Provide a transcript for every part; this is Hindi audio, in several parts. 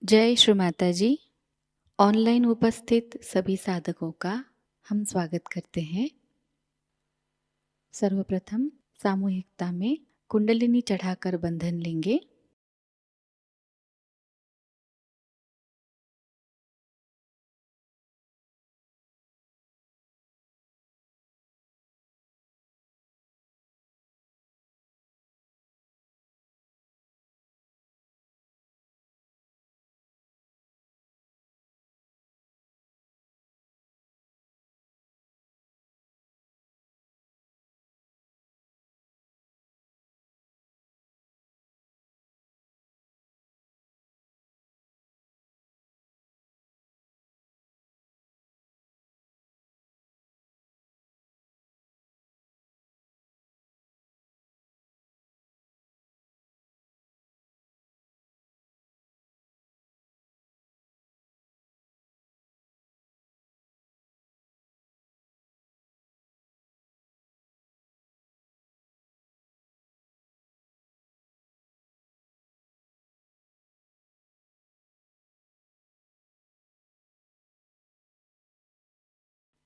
जय श्री माता जी। ऑनलाइन उपस्थित सभी साधकों का हम स्वागत करते हैं। सर्वप्रथम सामूहिकता में कुंडलिनी चढ़ाकर बंधन लेंगे।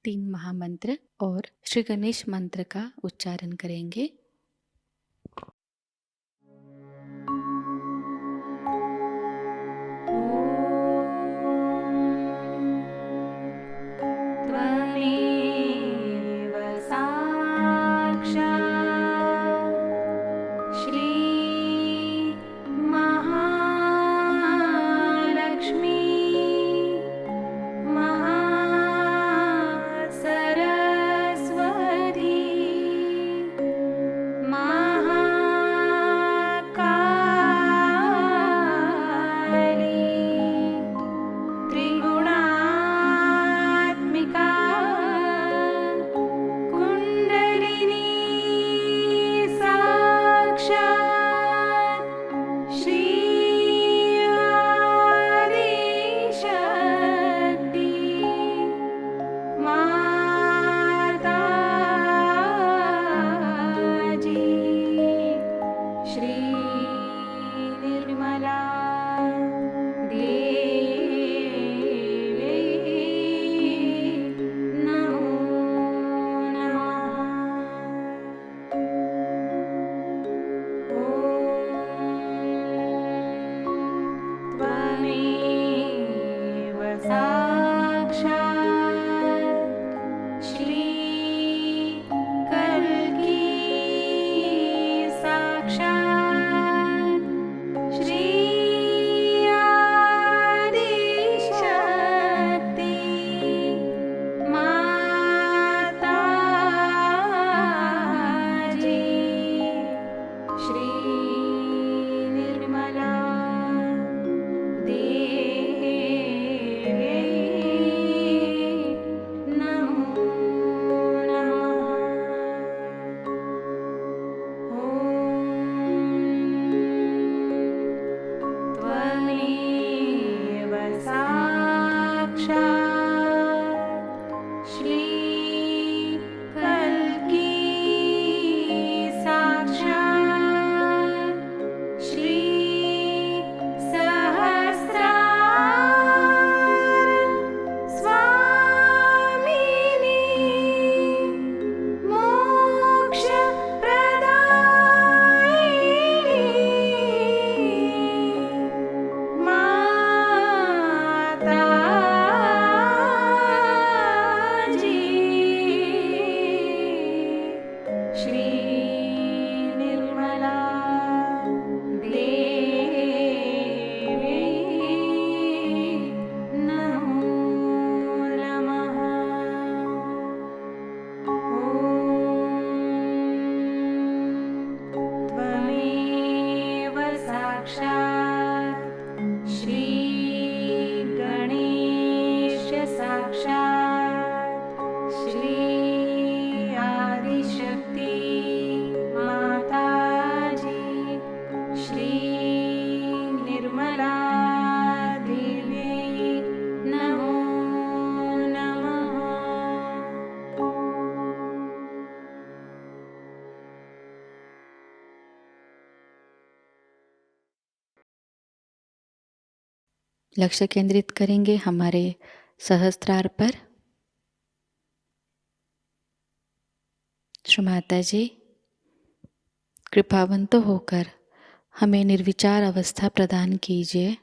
तीन महामंत्र और श्री गणेश मंत्र का उच्चारण करेंगे। त्वमेव साक्षात् श्री महालक्ष्मी महासरस्वती लक्ष्य केंद्रित करेंगे हमारे सहस्त्रार पर। श्री माता जी, कृपावंत होकर हमें निर्विचार अवस्था प्रदान कीजिए।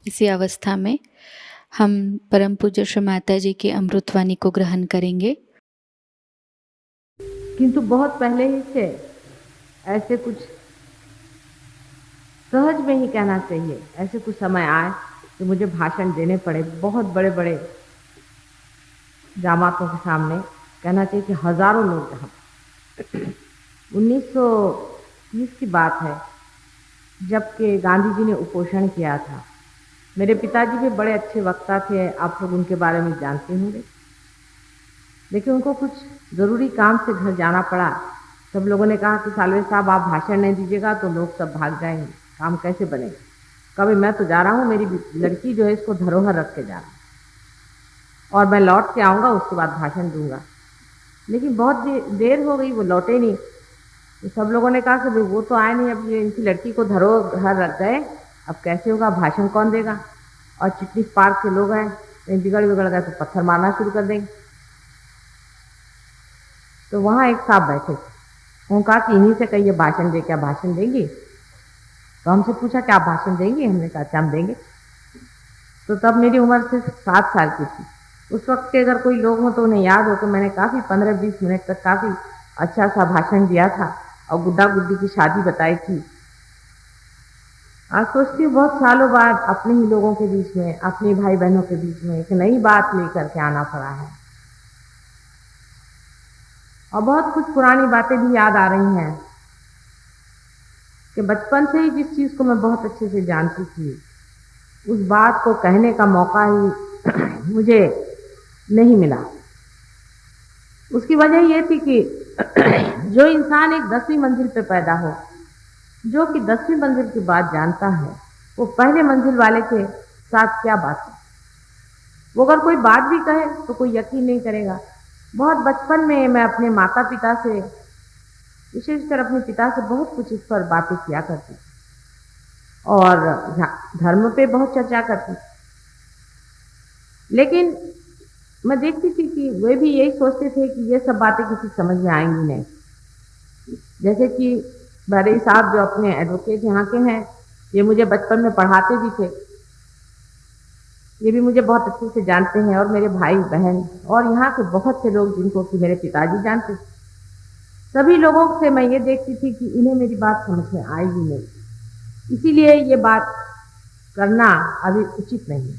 इसी अवस्था में हम परम पूज्य श्री माता जी की अमृतवाणी को ग्रहण करेंगे। किंतु बहुत पहले ही से ऐसे कुछ सहज में ही कहना चाहिए, ऐसे कुछ समय आए कि मुझे भाषण देने पड़े बहुत बड़े बड़े जामातों के सामने। कहना चाहिए कि हजारों लोग यहाँ 1930 की बात है, जबकि गांधी जी ने उपोषण किया था। मेरे पिताजी भी बड़े अच्छे वक्ता थे, आप लोग उनके बारे में जानते होंगे, लेकिन उनको कुछ ज़रूरी काम से घर जाना पड़ा। सब लोगों ने कहा कि सालवे साहब आप भाषण नहीं दीजिएगा तो लोग सब भाग जाएंगे, काम कैसे बनेगा। कभी मैं तो जा रहा हूँ, मेरी लड़की जो है इसको धरोहर रख के जा रहा हूँ और मैं लौट के आऊँगा, उसके बाद भाषण दूंगा। लेकिन बहुत देर हो गई, वो लौटे नहीं। तो सब लोगों ने कहा कि भाई वो तो आए नहीं, अब ये इनकी लड़की को धरोहर रख गए, अब कैसे होगा, भाषण कौन देगा। और चिटनीस पार्क के लोग हैं, बिगड़ गए तो पत्थर मारना शुरू कर देंगे। तो वहाँ एक साहब बैठे थे, उन्होंने कहा कि इन्हीं से कहिए भाषण दे। क्या भाषण देंगी? तो हमसे पूछा कि आप भाषण देंगे? हमने कहा अच्छा हम देंगे। तो तब मेरी उम्र सिर्फ 7 साल की थी। उस वक़्त के अगर कोई लोग हों तो उन्हें याद हो कि मैंने काफ़ी 15-20 मिनट तक काफ़ी अच्छा-सा भाषण दिया था और गुड्डा-गुड्डी की शादी बताई थी। आज सोचती हूँ बहुत सालों बाद अपने ही लोगों के बीच में, अपने भाई-बहनों के बीच में एक नई बात लेकर के आना पड़ा है। और बहुत कुछ पुरानी बातें भी याद आ रही हैं कि बचपन से ही जिस चीज़ को मैं बहुत अच्छे से जानती थी, उस बात को कहने का मौका ही मुझे नहीं मिला। उसकी वजह ये थी कि जो इंसान एक 10वीं मंजिल पे पैदा हो, जो कि 10वीं मंजिल की बात जानता है, वो पहले मंजिल वाले के साथ क्या बात है। वो अगर कोई बात भी कहे तो कोई यकीन नहीं करेगा। बहुत बचपन में मैं अपने माता-पिता से, विशेषकर अपने पिता से बहुत कुछ इस पर बातें किया करती थी और धर्म पे बहुत चर्चा करती थी। लेकिन मैं देखती थी कि वे भी यही सोचते थे कि ये सब बातें किसी समझ में आएँगी नहीं। जैसे कि बड़े साहब जो अपने एडवोकेट यहाँ के हैं, ये मुझे बचपन में पढ़ाते भी थे। ये भी मुझे बहुत अच्छे से जानते हैं और मेरे भाई-बहन और यहाँ के बहुत से लोग जिनको कि मेरे पिताजी जानते थे। सभी लोगों से मैं ये देखती थी कि इन्हें मेरी बात समझ में आएगी नहीं। इसीलिए ये बात करना अभी उचित नहीं है।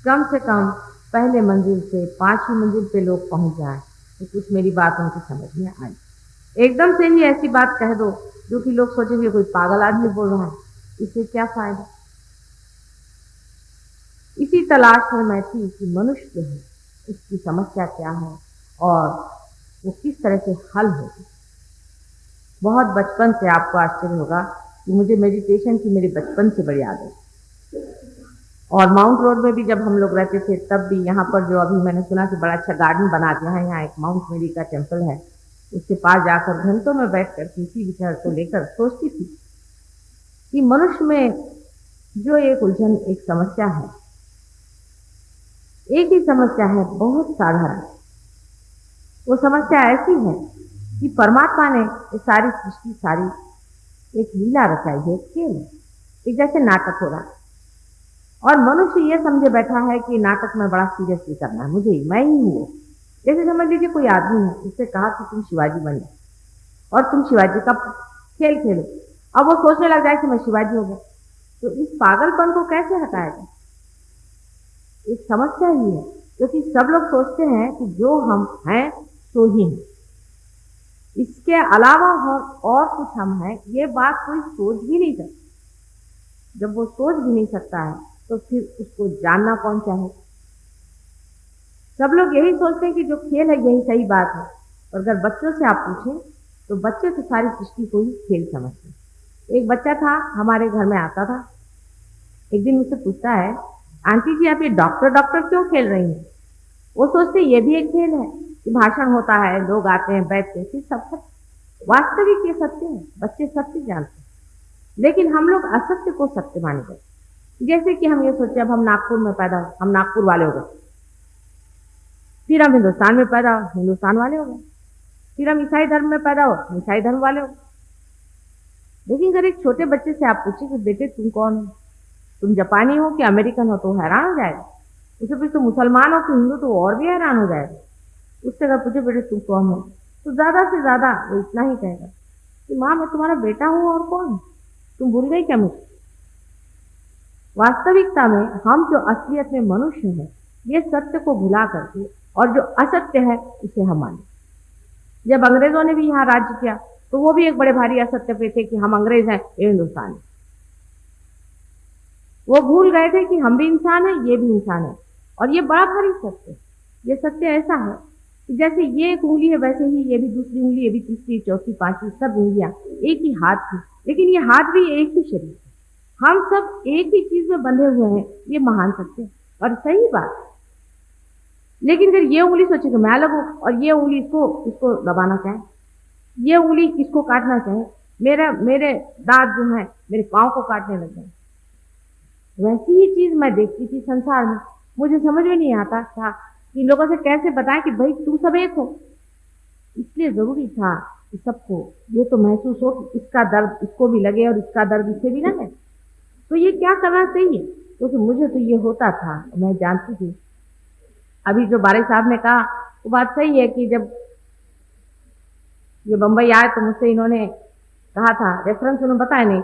कम से कम पहले मंजिल से 5वीं मंजिल पे लोग पहुँच जाएँ, तो कुछ मेरी बात उनकी समझ में आए। एकदम से ही ऐसी बात कह दो जो कि लोग सोचेंगे कोई पागल आदमी बोल रहा है, इससे क्या फ़ायदा? इसी तलाश में मैं थी कि मनुष्य जो है, उसकी समस्या क्या है और वो किस तरह से हल होगी। बहुत बचपन से आपको आश्चर्य होगा कि मुझे मेडिटेशन की मेरे बचपन से बड़ी आदत है। और माउंट रोड में भी जब हम लोग रहते थे तब भी यहाँ पर जो अभी मैंने सुना कि बड़ा अच्छा गार्डन बना दिया है, यहाँ एक माउंट मेरी का टेम्पल है, उसके पास जाकर घंटों में बैठ कर इसी विचार को लेकर सोचती थी कि मनुष्य में जो एक उलझन, एक समस्या है, एक ही समस्या है, बहुत साधारण। वो समस्या ऐसी है कि परमात्मा ने ये सारी सृष्टि, सारी एक लीला रचाई है, एक खेल है, एक जैसे नाटक हो रहा है। और मनुष्य ये समझे बैठा है कि नाटक में बड़ा सीरियसली करना है, मुझे मैं ही हूँ। जैसे समझ लीजिए कोई आदमी है, उससे कहा कि तुम शिवाजी बन जाओ और तुम शिवाजी का खेल खेलो। अब वो सोचने लग जाए कि मैं शिवाजी हो गया, तो इस पागलपन को कैसे हटाया जाए? एक समस्या ही है, क्योंकि सब लोग सोचते हैं कि जो हम हैं सो ही हैं, इसके अलावा और कुछ हम हैं, ये बात कोई सोच भी नहीं सकता। जब वो सोच भी नहीं सकता है तो फिर उसको जानना कौन चाहे। सब लोग यही सोचते हैं कि जो खेल है यही सही बात है, और अगर बच्चों से आप पूछें तो बच्चे तो सारी सृष्टि को ही खेल समझते हैं। एक बच्चा था, हमारे घर में आता था। एक दिन मुझसे पूछता है, आंटी जी आप ये डॉक्टर डॉक्टर क्यों खेल रही हैं? वो सोचते ये भी एक खेल है कि भाषण होता है, लोग आते हैं, बैठते हैं, फिर सब सत्य। वास्तविक ये सत्य है, बच्चे सत्य जानते हैं, लेकिन हम लोग असत्य को सत्य माने गए। जैसे कि हम ये सोचे अब हम नागपुर में पैदा हो, हम नागपुर वाले हो गए। फिर हम हिंदुस्तान में पैदा हो, हिंदुस्तान वाले हो गए। फिर हम ईसाई धर्म में पैदा हो, ईसाई धर्म वाले हो गए। लेकिन अगर एक छोटे बच्चे से आप पूछे कि बेटे तुम कौन हो, तुम जापानी हो कि अमेरिकन हो, तो हैरान हो जाएगा। उसे फिर तुम मुसलमान हो कि हिंदू, तो और भी हैरान हो जाएगा। उससे अगर पूछे बेटे तुम कौन हो, तो ज्यादा से ज्यादा वो इतना ही कहेगा कि माँ मैं तुम्हारा बेटा हूँ, और कौन, तुम भूल गई क्या मुझे? वास्तविकता में हम जो असलियत में मनुष्य हैं, ये सत्य को भुला करके और जो असत्य है उसे हम माने। जब अंग्रेजों ने भी यहाँ राज्य किया तो वो भी एक बड़े भारी असत्य पे थे कि हम अंग्रेज हैं, ये हिंदुस्तान है। वो भूल गए थे कि हम भी इंसान हैं, ये भी इंसान है, और ये बड़ा भारी सत्य है। ये सत्य ऐसा है कि जैसे ये एक उंगली है, वैसे ही ये भी दूसरी उंगली, ये भी तीसरी, चौथी, पांचवी, सब उंगलियां एक ही हाथ की, लेकिन ये हाथ भी एक ही शरीर है। हम सब एक ही चीज में बंधे हुए हैं, ये महान सत्य है और सही बात। लेकिन अगर ये उंगली सोचे कि मैं अलग हूं और ये उंगली इसको दबाना चाहे, ये उंगली इसको काटना चाहे, मेरे दांत जो है मेरे पाँव को काटने लग जाए, वैसी ही चीज मैं देखती थी संसार में। मुझे समझ में नहीं आता था कि लोगों से कैसे बताएं कि भाई तुम सब एक हो। इसलिए जरूरी था कि सबको ये तो महसूस हो कि इसका दर्द इसको भी लगे और इसका दर्द इसे भी लगे। तो ये क्या करना चाहिए? क्योंकि मुझे तो ये होता था, मैं जानती थी। अभी जो बारिक साहब ने कहा, वो बात सही है कि जब ये बम्बई आए तो मुझसे इन्होंने कहा था, रेफ़रेंस उन्होंने बताया नहीं।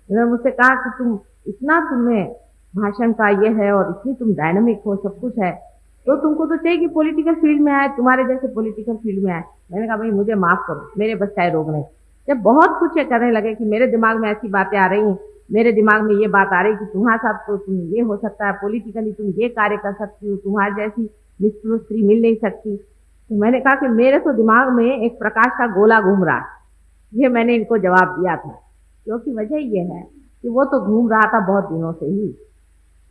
इन्होंने मुझसे कहा कि तुम इतना तुम्हें भाषण का ये है और इतनी तुम डायनामिक हो, सब कुछ है, तो तुमको तो चाहिए कि पॉलिटिकल फ़ील्ड में आए, तुम्हारे जैसे पॉलिटिकल फ़ील्ड में आए। मैंने कहा भई मुझे माफ़ करो, मेरे बस का ये रोग नहीं। जब बहुत कुछ ये करने लगे कि मेरे दिमाग में ऐसी बातें आ रही हैं, मेरे दिमाग में ये बात आ रही कि तुम्हारे साथ तो तुम ये हो सकता है, पॉलिटिकली तुम ये कार्य कर सकती हो, तुम्हारे जैसी निष्ठुर स्त्री मिल नहीं सकती। तो मैंने कहा कि मेरे तो दिमाग में एक प्रकाश का गोला घूम रहा है। ये मैंने इनको जवाब दिया था, क्योंकि वजह ये है कि वो तो घूम रहा था बहुत दिनों से ही,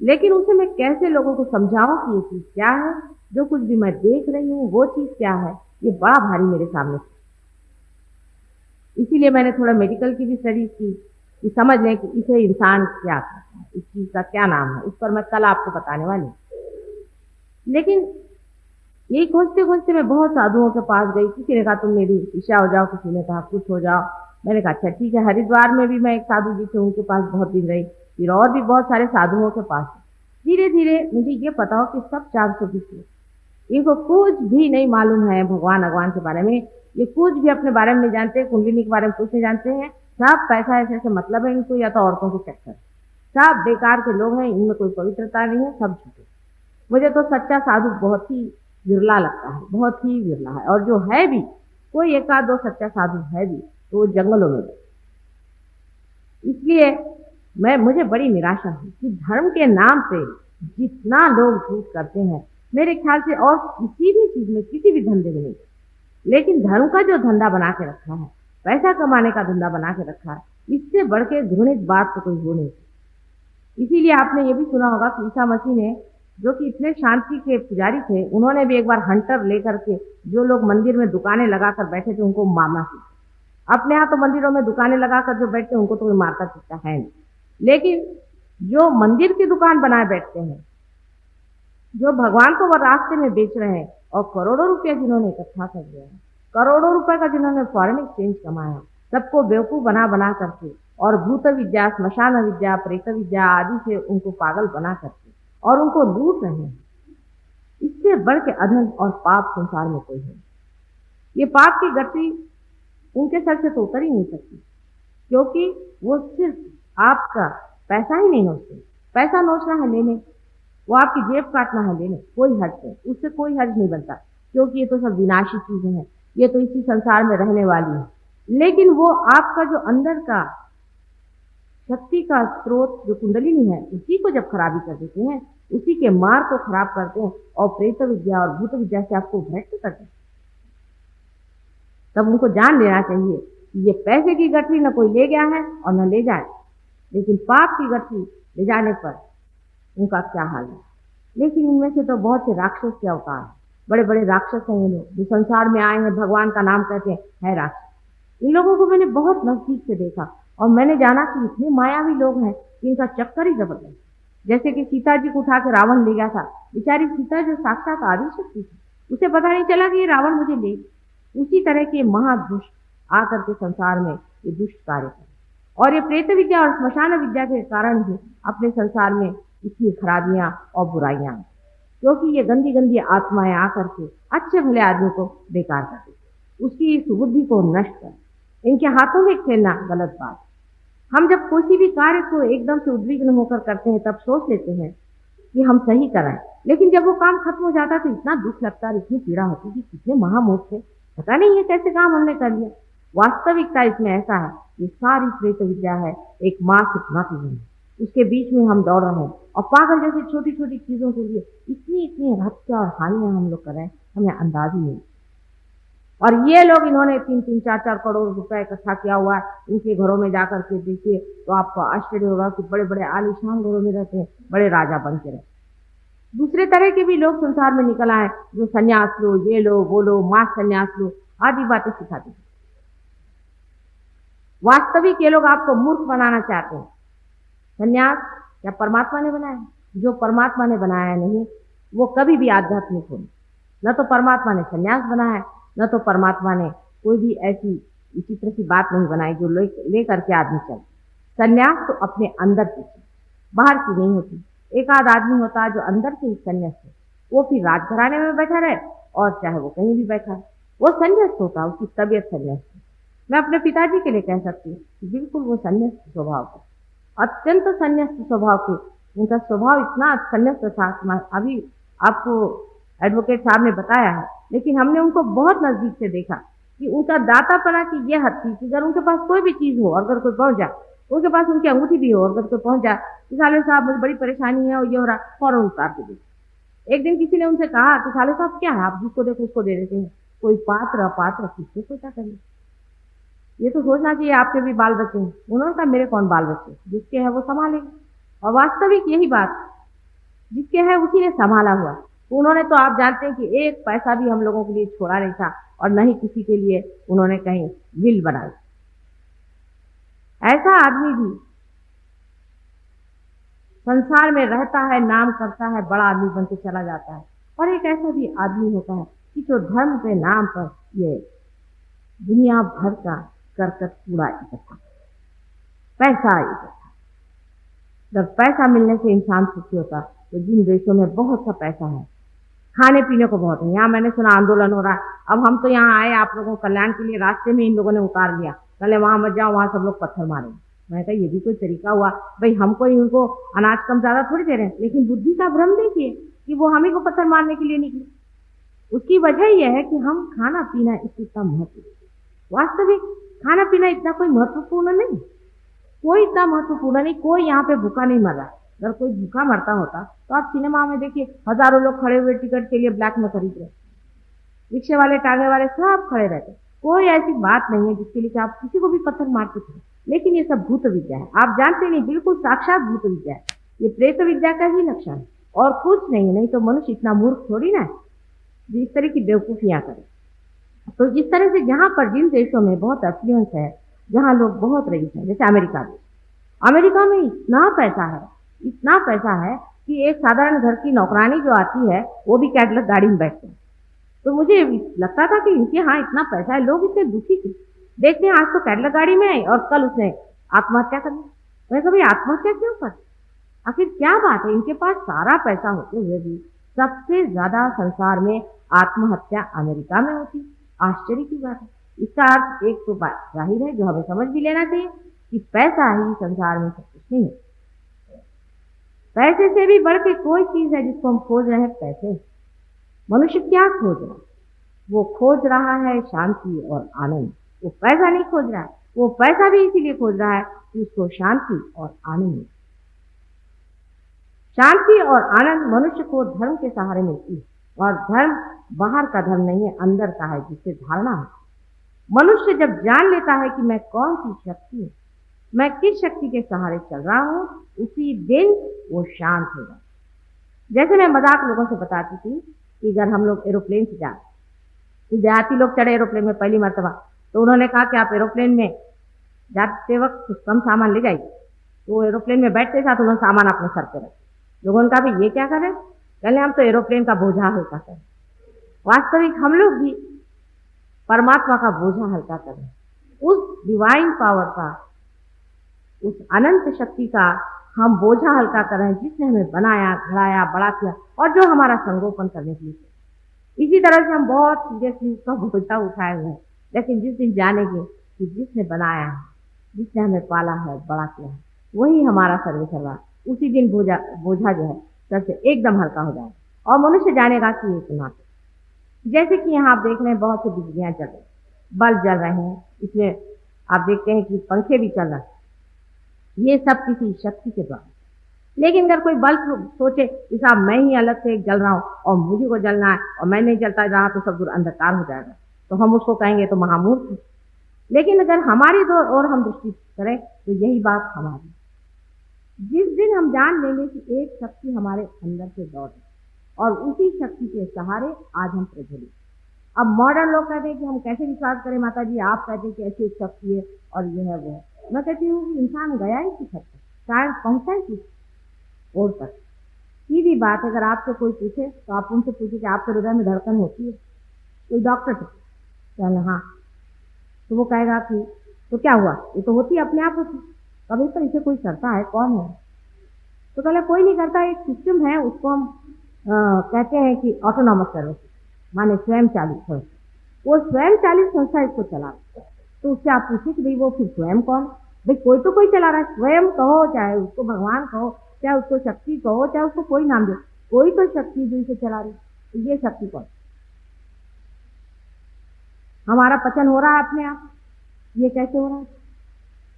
लेकिन उसे मैं कैसे लोगों को समझाऊं कि ये चीज़ क्या है, जो कुछ भी मैं देख रही हूँ वो चीज़ क्या है, ये बड़ा भारी मेरे सामने था। इसीलिए मैंने थोड़ा मेडिकल की भी स्टडीज की कि समझ लें कि इसे इंसान क्या कहता है, इस चीज़ का क्या नाम है, उस पर मैं कल आपको बताने वाली हूँ। लेकिन यही खोजते-खोजते मैं बहुत साधुओं के पास गई, किसी ने कहा तुम मेरी ईशा हो जाओ, किसी ने कहा कुछ हो जाओ। मैंने कहा अच्छा ठीक है, हरिद्वार में भी मैं एक साधु जी थे, उनके पास बहुत दिन रही, फिर और भी बहुत सारे साधुओं के पास। धीरे-धीरे मुझे ये पता हो कि सब 420 लोग, इनको कुछ भी नहीं मालूम है भगवान-अगवान के बारे में, ये कुछ भी अपने बारे में नहीं जानते, कुंडलिनी के बारे में कुछ नहीं जानते हैं, सब पैसा ऐसे-ऐसे मतलब है इनको या तो औरतों के चक्कर। सब बेकार के लोग हैं, इनमें कोई पवित्रता नहीं है, सब झूठे। मुझे तो सच्चा साधु बहुत ही विरला लगता है, बहुत ही विरला है, और जो है भी, कोई एक आध दो सच्चा साधु है भी, तो वो जंगलों में रहता है। इसलिए मुझे बड़ी निराशा है कि धर्म के नाम पे जितना लोग झूठ करते हैं, मेरे ख्याल से और किसी भी चीज़ में, किसी भी धंधे में नहीं। लेकिन धर्म का जो धंधा बना के रखा है, पैसा कमाने का धंधा बना के रखा है, इससे बढ़ के घृणित बात तो कोई हो नहीं सकती। इसीलिए आपने ये भी सुना होगा कि ईसा मसीह ने, जो कि इतने शांति के पुजारी थे, उन्होंने भी एक बार हंटर लेकर के जो लोग मंदिर में दुकानें लगाकर बैठे थे उनको मारना सीखा। अपने यहाँ तो मंदिरों में दुकानें लगाकर जो बैठते हैं उनको तो कोई मारता पीटता है नहीं, लेकिन जो मंदिर की दुकान बनाए बैठते हैं, जो भगवान को वो रास्ते में बेच रहे हैं, और करोड़ों रुपया जिन्होंने इकट्ठा कर लिया है, करोड़ों रुपए का जिन्होंने फॉरेन एक्सचेंज कमाया, सबको बेवकूफ़ बना बना करके, और भूत विद्या, श्मशान विद्या, प्रेत विद्या आदि से उनको पागल बना करके और उनको लूट रहे हैं। इससे बढ़ के अधर्म और पाप संसार में कोई है। ये पाप की गठरी उनके सर से तो उतर ही नहीं सकती, क्योंकि वो सिर्फ आपका पैसा ही नहीं नोचते। पैसा नोचना है लेने, वो आपकी जेब काटना है लेने, कोई हर्ज नहीं, उससे कोई हर्ज नहीं बनता, क्योंकि ये तो सब विनाशी चीजें हैं, ये तो इसी संसार में रहने वाली है। लेकिन वो आपका जो अंदर का शक्ति का स्रोत जो कुंडलिनी है, उसी को जब खराबी कर देते हैं, उसी के मार्ग को खराब करते हैं और प्रेत विद्या और भूत विद्या से आपको भ्रष्ट करते हैं, तब उनको जान लेना चाहिए कि ये पैसे की गठरी न कोई ले गया है और न ले जाए, लेकिन पाप की गठरी ले जाने पर उनका क्या हाल है। लेकिन इनमें से तो बहुत से राक्षस के अवतार हैं, बड़े बड़े राक्षस हैं ये लोग, जो संसार में आए हैं, भगवान का नाम कहते हैं, है राक्षस। इन लोगों को मैंने बहुत नजदीक से देखा और मैंने जाना कि इतने मायावी लोग हैं कि इनका चक्कर ही जबरदस्त। जैसे कि सीता जी को उठा के रावण ले गया था, बेचारी सीता जो साक्षात आदि शक्ति थी, उसे पता नहीं चला कि ये रावण मुझे ले। उसी तरह के महादुष्ट आकर के संसार में ये दुष्ट कार्य करें, और ये प्रेत विद्या और श्मशान विद्या के कारण ही अपने संसार में इतनी खराबियां और बुराइयां, क्योंकि ये गंदी गंदी आत्माएं आकर के अच्छे भले आदमी को बेकार कर देती, उसकी सुबुद्धि को नष्ट कर, इनके हाथों में खेलना गलत बात। हम जब किसी भी कार्य को एकदम से उद्विग्न होकर करते हैं, तब सोच लेते हैं कि हम सही कर रहे हैं, लेकिन जब वो काम खत्म हो जाता है तो इतना दुख लगता है, इतनी पीड़ा होती है कि कितने महामूर्ख थे, पता नहीं ये कैसे काम हमने कर लिया। वास्तविकता इसमें ऐसा है, ये सारी प्रेत विद्या है, एक मास हिप्नोटिज्म है, उसके बीच में हम दौड़ रहे हैं, और पागल जैसी छोटी छोटी चीजों के लिए इतनी इतनी हत्या और हानियां हम लोग कर रहे हैं, हमें अंदाज ही नहीं। और ये लोग, इन्होंने 3-3, 4-4 करोड़ रुपए इकट्ठा किया हुआ है, इनके घरों में जाकर के देखिए तो आपको आश्चर्य होगा कि बड़े बड़े आलीशान घरों में रहते हैं, बड़े राजा बन के रहते हैं। दूसरे तरह के भी लोग संसार में निकल आए, जो संन्यास लो, ये लो, वो लो, मास संन्यास लो आदि बातें सिखाते हैं। वास्तविक ये लोग आपको मूर्ख बनाना चाहते हैं। संन्यास क्या परमात्मा ने बनाया? जो परमात्मा ने बनाया नहीं, वो कभी भी आध्यात्मिक हो। न तो परमात्मा ने संन्यास बनाया, न तो परमात्मा ने कोई भी ऐसी विचित्र सी बात नहीं बनाई जो ले करके आदमी चले। संन्यास तो अपने अंदर की चीज, बाहर की नहीं होती। एक आध आदमी होता है जो अंदर से ही संन्यास्त है, वो फिर राजघराने में बैठा रहे और चाहे वो कहीं भी बैठा है, वो संन्यास्त होता है, उसकी तबीयत संन्यास्त है। मैं अपने पिताजी के लिए कह सकती हूँ कि बिल्कुल वो संन्यास्त स्वभाव के, अत्यंत संन्यास्त स्वभाव के। उनका स्वभाव इतना संन्यास्त था कि अभी आपको एडवोकेट साहब ने बताया है, लेकिन हमने उनको बहुत नजदीक से देखा कि उनका दातापना की ये हद थी कि अगर उनके पास कोई भी चीज हो और अगर कोई पहुंच जाए, उनके पास उनकी अंगूठी भी हो और अगर कोई पहुंच जाए कि साले साहब मुझे बड़ी परेशानी है और ये हो रहा, फौरन उतार के दे। एक दिन किसी ने उनसे कहा कि साले साहब क्या है, आप जिसको देखो उसको दे देते हैं, कोई पात्र अपात्र किससे सोचा करिए, ये तो सोचना चाहिए आपके भी बाल बच्चे हैं। उन्होंने कहा मेरे कौन बाल बच्चे, जिसके है वो संभालेंगे। और वास्तविक यही बात, जिसके है उसी ने संभाला हुआ। उन्होंने तो आप जानते हैं कि एक पैसा भी हम लोगों के लिए छोड़ा नहीं था और न ही किसी के लिए उन्होंने कहीं विल बनाई। ऐसा आदमी भी संसार में रहता है, नाम करता है, बड़ा आदमी बन के चला जाता है। और एक ऐसा भी आदमी होता है कि जो धर्म के नाम पर ये दुनिया भर का करकट कूड़ा इकट्ठा, पैसा इकट्ठा। जब पैसा मिलने से इंसान सुखी होता, तो जिन देशों में बहुत सा पैसा है, खाने पीने को बहुत है, यहाँ मैंने सुना आंदोलन हो रहा है, अब हम तो यहाँ आए आप लोगों को कल्याण के लिए, रास्ते में इन लोगों ने उतार लिया, पहले वहां मत जाओ, वहां सब लोग पत्थर मारेंगे। मैंने कहा ये भी कोई तरीका हुआ भाई, हमको ही उनको अनाज कम ज्यादा थोड़ी दे रहे हैं, लेकिन बुद्धि का भ्रम देखिए कि वो हम ही को पत्थर मारने के लिए निकले। उसकी वजह यह है कि हम खाना पीना इसका इतना महत्व, वास्तविक खाना पीना इतना कोई महत्वपूर्ण नहीं, कोई इतना महत्वपूर्ण नहीं। कोई यहाँ पे भूखा नहीं मर रहा। अगर कोई भूखा मरता होता तो आप सिनेमा में देखिए, हजारों लोग खड़े हुए टिकट के लिए ब्लैक में खरीद रहे, रिक्शे वाले, टांगे वाले सब खड़े रहते। कोई ऐसी बात नहीं है जिसके लिए आप किसी को भी पत्थर मार के थे। लेकिन ये सब भूत विद्या है, आप जानते नहीं, बिल्कुल साक्षात भूत विद्या है। ये प्रेत विद्या का ही लक्षण है और कुछ नहीं। नहीं तो मनुष्य इतना मूर्ख थोड़ी ना है जो इस तरह की बेवकूफियां करे। तो इस तरह से जहां पर जिन देशों में बहुत अफ्लुएंस है, जहां लोग बहुत रईस हैं, जैसे अमेरिका देश, अमेरिका में इतना पैसा है, इतना पैसा है कि एक साधारण घर की नौकरानी जो आती है वो भी कैडलक गाड़ी में बैठते हैं। तो मुझे लगता था कि इनके यहाँ इतना पैसा है, लोग इतने दुखी थे। देखते हैं आज तो कैडलक गाड़ी में आई और कल उसने आत्महत्या कर ली। मैं कभी आत्महत्या क्यों कर, आखिर क्या बात है, इनके पास सारा पैसा होते हुए भी सबसे ज्यादा संसार में आत्महत्या अमेरिका में होती। आश्चर्य की बात है। इसका अर्थ एक तो बात जाहिर है जो हमें समझ भी लेना चाहिए कि पैसा ही संसार में सब कुछ नहीं है। पैसे से भी बढ़ के कोई चीज है जिसको हम खोज रहे हैं, पैसे। मनुष्य क्या खोज रहा है, वो खोज रहा है शांति और आनंद। वो पैसा नहीं खोज रहा है, वो पैसा भी इसीलिए खोज रहा है कि उसको शांति और आनंद मिले। शांति और आनंद मनुष्य को धर्म के सहारे मिलती है, और धर्म बाहर का धर्म नहीं है, अंदर का है, जिससे धारणा है। मनुष्य जब जान लेता है कि मैं कौन सी शक्ति हूँ, मैं किस शक्ति के सहारे चल रहा हूँ, उसी दिन वो शांत होगा। जैसे मैं मजाक लोगों से बताती थी कि अगर हम लोग एरोप्लेन से जाते, तो देहाती लोग चढ़े एरोप्लेन में पहली मरतबा, तो उन्होंने कहा कि आप एरोप्लेन में जाते वक्त कुछ कम सामान ले जाइए। तो एरोप्लेन में बैठते साथ उन्होंने सामान अपने सर पे रखा। लोगों ने कहा भाई ये क्या करें, कहले हम तो एरोप्लेन का बोझा हल्का करें। वास्तविक हम लोग भी परमात्मा का बोझा हल्का करें, उस डिवाइन पावर का, उस अनंत शक्ति का हम बोझा हल्का करें, जिसने हमें बनाया, घड़ाया, बड़ा किया और जो हमारा संगोपन करने के लिए। इसी तरह से हम बहुत सीरियसली उसका बोझा उठाए हुए हैं, लेकिन जिस दिन जानेंगे कि जिसने बनाया है, जिसने हमें पाला है, बड़ा किया है, वही हमारा सर्वे सर्वा, उसी दिन बोझा जो है सर से एकदम हल्का हो जाएगा और मनुष्य जानेगा कि ये सुना। जैसे कि यहाँ आप देख रहे हैं बहुत सी बिजलियां चल रही, बल्ब जल रहे हैं, इसमें आप देखते हैं कि पंखे भी चल रहे हैं, ये सब किसी शक्ति के द्वारा। लेकिन अगर कोई बल्ब सोचे कि साहब मैं ही अलग से जल रहा हूँ और मुझे को जलना है और मैं नहीं जलता रहा तो सब दूर अंधकार हो जाएगा, तो हम उसको कहेंगे तो महामूर्ख है। लेकिन अगर हमारी ओर हम दृष्टि करें तो यही बात हमारी, जिस दिन हम जान लेंगे कि एक शक्ति हमारे अंदर से दौड़ है और उसी शक्ति के सहारे आज हम प्रज्वलित। अब मॉडर्न लोग कहते हैं कि हम कैसे विश्वास करें माता जी, आप कहते हैं कि ऐसी एक शक्ति है और ये है वो है। मैं कहती हूँ कि इंसान गया ही किस हद तक, शायद पहुंचा ही किस ओर तक। सीधी बात, अगर आपसे कोई पूछे तो आप उनसे पूछे कि आपके हृदय में धड़कन होती है, कोई डॉक्टर से कहना हाँ, तो वो कहेगा कि तो क्या हुआ, ये तो होती है, अपने आप होती। कभी पर इसे कोई करता है, कौन है? तो पहले कोई नहीं करता, एक सिस्टम है, उसको हम कहते हैं कि ऑटोनॉमस सर्विस, माने स्वयं चालित संस्था। वो स्वयं चालित संस्था इसको चला रही है। तो उससे आप पूछे कि भाई वो फिर स्वयं कौन? भाई कोई तो कोई चला रहा है, स्वयं कहो, चाहे उसको भगवान कहो, चाहे उसको शक्ति कहो, चाहे उसको कोई नाम दे, कोई तो शक्ति जो इसे चला रही है। तो ये शक्ति कौन? हमारा पचन हो रहा है अपने आप, ये कैसे हो रहा है?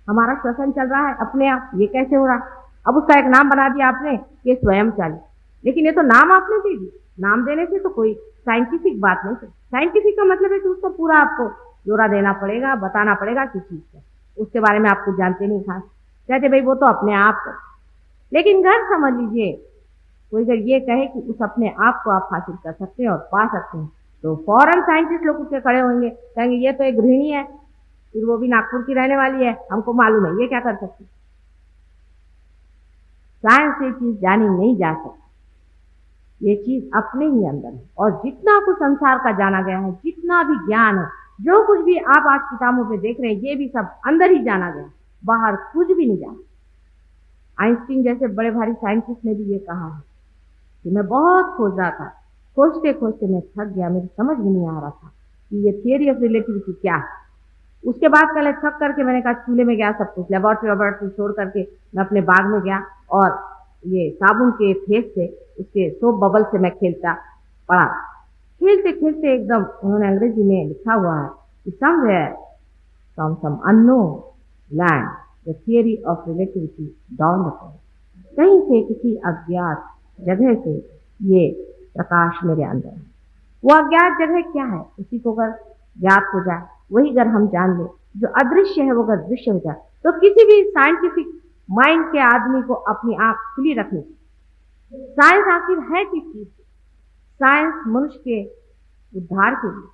हमारा श्वसन चल रहा है अपने आप, ये कैसे हो रहा है? अब उसका एक नाम बना दिया आपने कि स्वयं चालित, लेकिन ये तो नाम आपने दे दी। नाम देने से तो कोई साइंटिफिक बात नहीं है। साइंटिफिक का मतलब है कि उसको पूरा आपको जोड़ा देना पड़ेगा, बताना पड़ेगा किस चीज का, उसके बारे में आप कुछ जानते नहीं खास, कहते भाई वो तो अपने आप को। लेकिन घर समझ लीजिए, कोई अगर ये कहे कि उस अपने आप को आप हासिल कर सकते हैं और पा सकते हैं, तो फौरन साइंटिस्ट लोग उसके खड़े होंगे, कहेंगे ये तो एक गृहिणी है, फिर वो भी नागपुर की रहने वाली है, हमको मालूम है ये क्या कर सकती। साइंस से चीज जानी नहीं जा सकती, ये चीज अपने ही अंदर है। और जितना कुछ संसार का जाना गया है, जितना भी ज्ञान है, जो कुछ भी आप आज किताबों पे देख रहे हैं, ये भी सब अंदर ही जाना गया, बाहर कुछ भी नहीं जाना। आइंस्टीन जैसे बड़े भारी साइंटिस्ट ने भी ये कहा है कि मैं बहुत खोज रहा था, खोजते खोजते मैं थक गया, मेरी समझ में नहीं आ रहा था कि ये थियरी ऑफ रिलेटिविटी क्या है। उसके बाद पहले थक करके मैंने कहा चूल्हे में गया, सब कुछ लेबोरेटरी छोड़ करके मैं अपने बाग में गया और ये साबुन के फेस से, उसके सोप बबल से मैं खेलता पड़ा। खेलते खेलते एकदम उन्होंने अंग्रेजी में लिखा हुआ है कि somewhere from some unknown land the theory of relativity down the point, कहीं से किसी अज्ञात जगह से ये प्रकाश मेरे अंदर है। वो अज्ञात जगह क्या है, उसी को अगर ज्ञात हो जाए, वही अगर हम जान ले, जो अदृश्य है वो अगर दृश्य हो जाए, तो किसी भी साइंटिफिक माइंड के आदमी को अपनी आंख खुली रखनी चाहिए। साइंस आखिर है किस चीज? साइंस मनुष्य के उद्धार के लिए,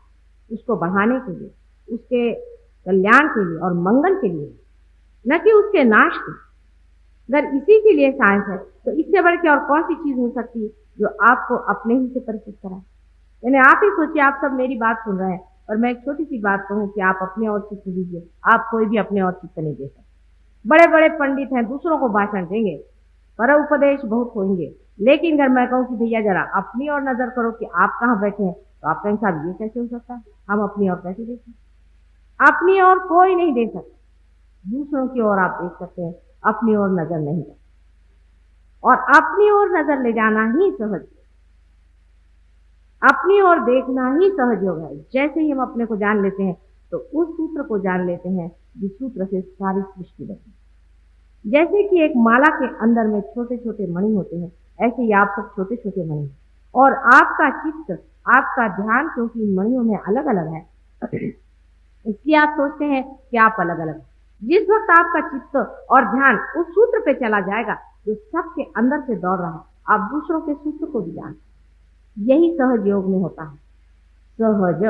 उसको बढ़ाने के लिए, उसके कल्याण के लिए और मंगल के लिए, न कि उसके नाश के। अगर इसी के लिए साइंस है, तो इससे बढ़ के और कौन सी चीज हो सकती है जो आपको अपने ही से परिचित कराए? यानी आप ही सोचिए, आप सब मेरी बात सुन रहे हैं और मैं एक छोटी सी बात कहूँ कि आप अपने और चित्त दीजिए, आप कोई भी अपने और चित्त नहीं दे सकते। बड़े बड़े पंडित हैं, दूसरों को भाषण देंगे, पर उपदेश बहुत होंगे, लेकिन अगर मैं कहूँ कि भैया जरा अपनी ओर नजर करो कि आप कहाँ बैठे हैं, तो आप कहेंगे साहब ये कैसे हो सकता है, हम अपनी ओर कैसे देखें? अपनी ओर कोई नहीं देख सकता, दूसरों की ओर आप देख सकते हैं, अपनी ओर नजर नहीं जाती। और अपनी ओर नजर ले जाना ही सहज, अपनी ओर देखना ही सहज योग है। जैसे ही हम अपने को जान लेते हैं, तो उस सूत्र को जान लेते हैं जिस सूत्र से सारी सृष्टि बनी। जैसे कि एक माला के अंदर में छोटे छोटे मणि होते हैं, ऐसे ही आप सब छोटे छोटे मणि, और आपका चित्त, आपका ध्यान, क्योंकि इन मणियों में अलग अलग है, इसलिए आप सोचते हैं कि आप अलग अलग। जिस वक्त आपका चित्त और ध्यान उस सूत्र पे चला जाएगा जो सबके अंदर से दौड़ रहा है, आप दूसरों के सूत्र को भी जानते। यही सहज योग में होता है। सहज,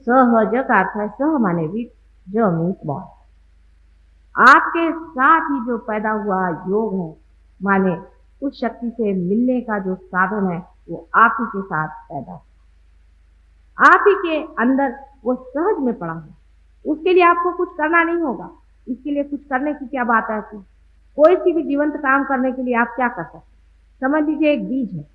सहज का अर्थ है सह माने विद, ज मीन्स बॉय। आपके साथ ही जो पैदा हुआ योग है, माने उस शक्ति से मिलने का जो साधन है, वो आप ही के साथ पैदा हुआ, आप ही के अंदर वो सहज में पड़ा है। उसके लिए आपको कुछ करना नहीं होगा। इसके लिए कुछ करने की क्या बात है? कोई सी भी जीवंत काम करने के लिए आप क्या कर सकते? समझ लीजिए एक बीज है,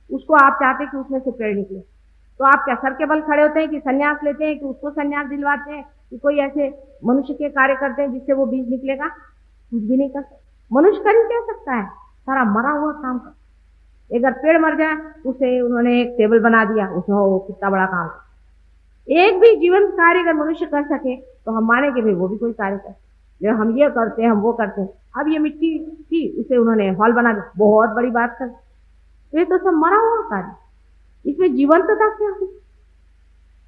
उसको आप चाहते हैं कि उसमें से पेड़ निकले, तो आप क्या सर के बल खड़े होते हैं कि संन्यास लेते हैं कि उसको संन्यास दिलवाते हैं कि कोई ऐसे मनुष्य के कार्य करते हैं जिससे वो बीज निकलेगा? कुछ भी नहीं कर सकते। मनुष्य कर ही क्या सकता है? सारा मरा हुआ काम कर। अगर पेड़ मर जाए, उसे उन्होंने एक टेबल बना दिया, उसमें वो कितना बड़ा काम कर। एक भी जीवन कार्य अगर मनुष्य कर सके तो हम माने कि भाई वो भी कोई कार्य कर। जो हम ये करते हैं, हम वो करते हैं। अब ये मिट्टी थी, उसे उन्होंने हॉल बना दिया, बहुत बड़ी बात कर। तो ये तो सब मरा हुआ कार्य, इसमें जीवंतता क्या हुई?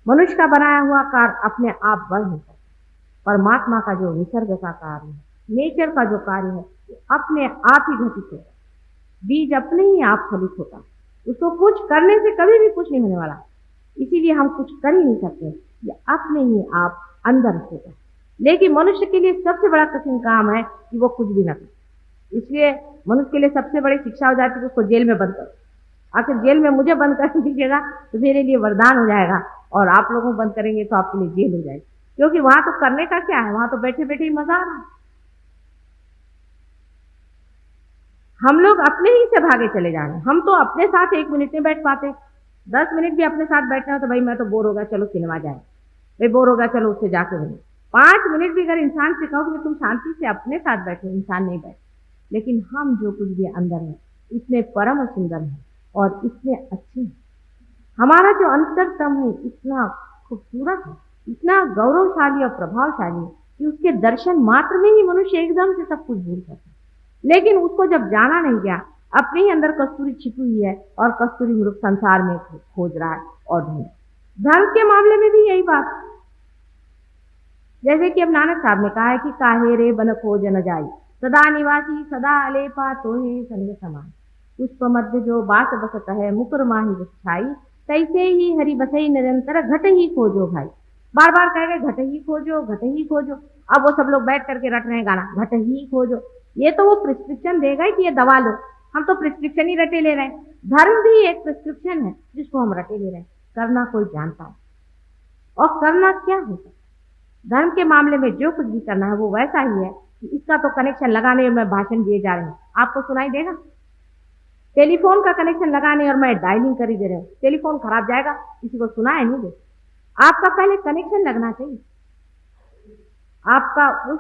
मनुष्य का बनाया हुआ कार्य अपने आप बन नहीं सकता। परमात्मा का जो निसर्ग का कार्य है, नेचर का जो कार्य है, अपने आप ही घटित होता। बीज अपने ही आप फलित होता, उसको कुछ करने से कभी भी कुछ नहीं होने वाला। इसीलिए हम कुछ कर ही नहीं सकते, ये अपने ही आप अंदर होगा। लेकिन मनुष्य के लिए सबसे बड़ा कठिन काम है कि वो कुछ भी न करे। इसलिए मनुष्य के लिए सबसे बड़ी शिक्षा हो जाती है कि उसको जेल में बंद करो। आखिर जेल में मुझे बंद कर दीजिएगा तो मेरे लिए वरदान हो जाएगा, और आप लोगों को बंद करेंगे तो आपके लिए जेल हो जाएगी, क्योंकि वहां तो करने का क्या है, वहां तो बैठे बैठे ही मजा आ रहा है। हम लोग अपने ही से भागे चले जा रहे हैं। हम तो अपने साथ 1 मिनट नहीं बैठ पाते। 10 मिनट भी अपने साथ बैठना हो तो भाई मैं तो बोर हो गया, चलो सिनेमा जाए। भाई बोर हो गया, चलो उससे जाके मिले। 5 मिनट भी अगर इंसान से कहो कि तुम शांति से अपने साथ बैठो, इंसान नहीं बैठे। लेकिन हम जो कुछ भी अंदर है इतने परम सुंदर हैं और इतने अच्छे हैं। हमारा जो अंतरतम है इतना खूबसूरत है, इतना गौरवशाली और प्रभावशाली है कि उसके दर्शन मात्र में ही मनुष्य एकदम से सब कुछ भूल जाता है। लेकिन उसको जब जाना नहीं गया, अपने ही अंदर कस्तूरी छिपी हुई है और कस्तूरी मृग संसार में खोज रहा है और ढूंढ। धर्म के मामले में भी यही बात, जैसे कि अब नानक साहब ने कहा है कि काहे रे बन खोज न जाई, सदा निवासी सदा अलेपा तोहे संग समान। पुष्प मध्य जो बात बसत है, मुकुर माही बस छाई, तैसे ही हरि बसई निरंतर घट ही खोजो भाई। बार बार कह गए घट ही खोजो, घट ही खोजो। अब वो सब लोग बैठ करके रट रहे हैं गाना, घट ही खोजो। ये तो वो प्रिस्क्रिप्शन देगा कि ये दवा लो, हम तो प्रिस्क्रिप्शन ही रटे ले रहे हैं। धर्म भी एक प्रिस्क्रिप्शन है जिसको हम रटे ले रहे हैं। करना कोई जानता है और करना क्या होता है। धर्म के मामले में जो कुछ भी करना है वो वैसा ही है कि इसका तो कनेक्शन लगाने और मैं भाषण दिए जा रही हूँ, आपको सुनाई देगा। टेलीफोन का कनेक्शन लगाने और मैं डायलिंग कर ही दे रहे हूँ, टेलीफोन खराब जाएगा, किसी को सुनाई नहीं दे। आपका पहले कनेक्शन लगना चाहिए। आपका उस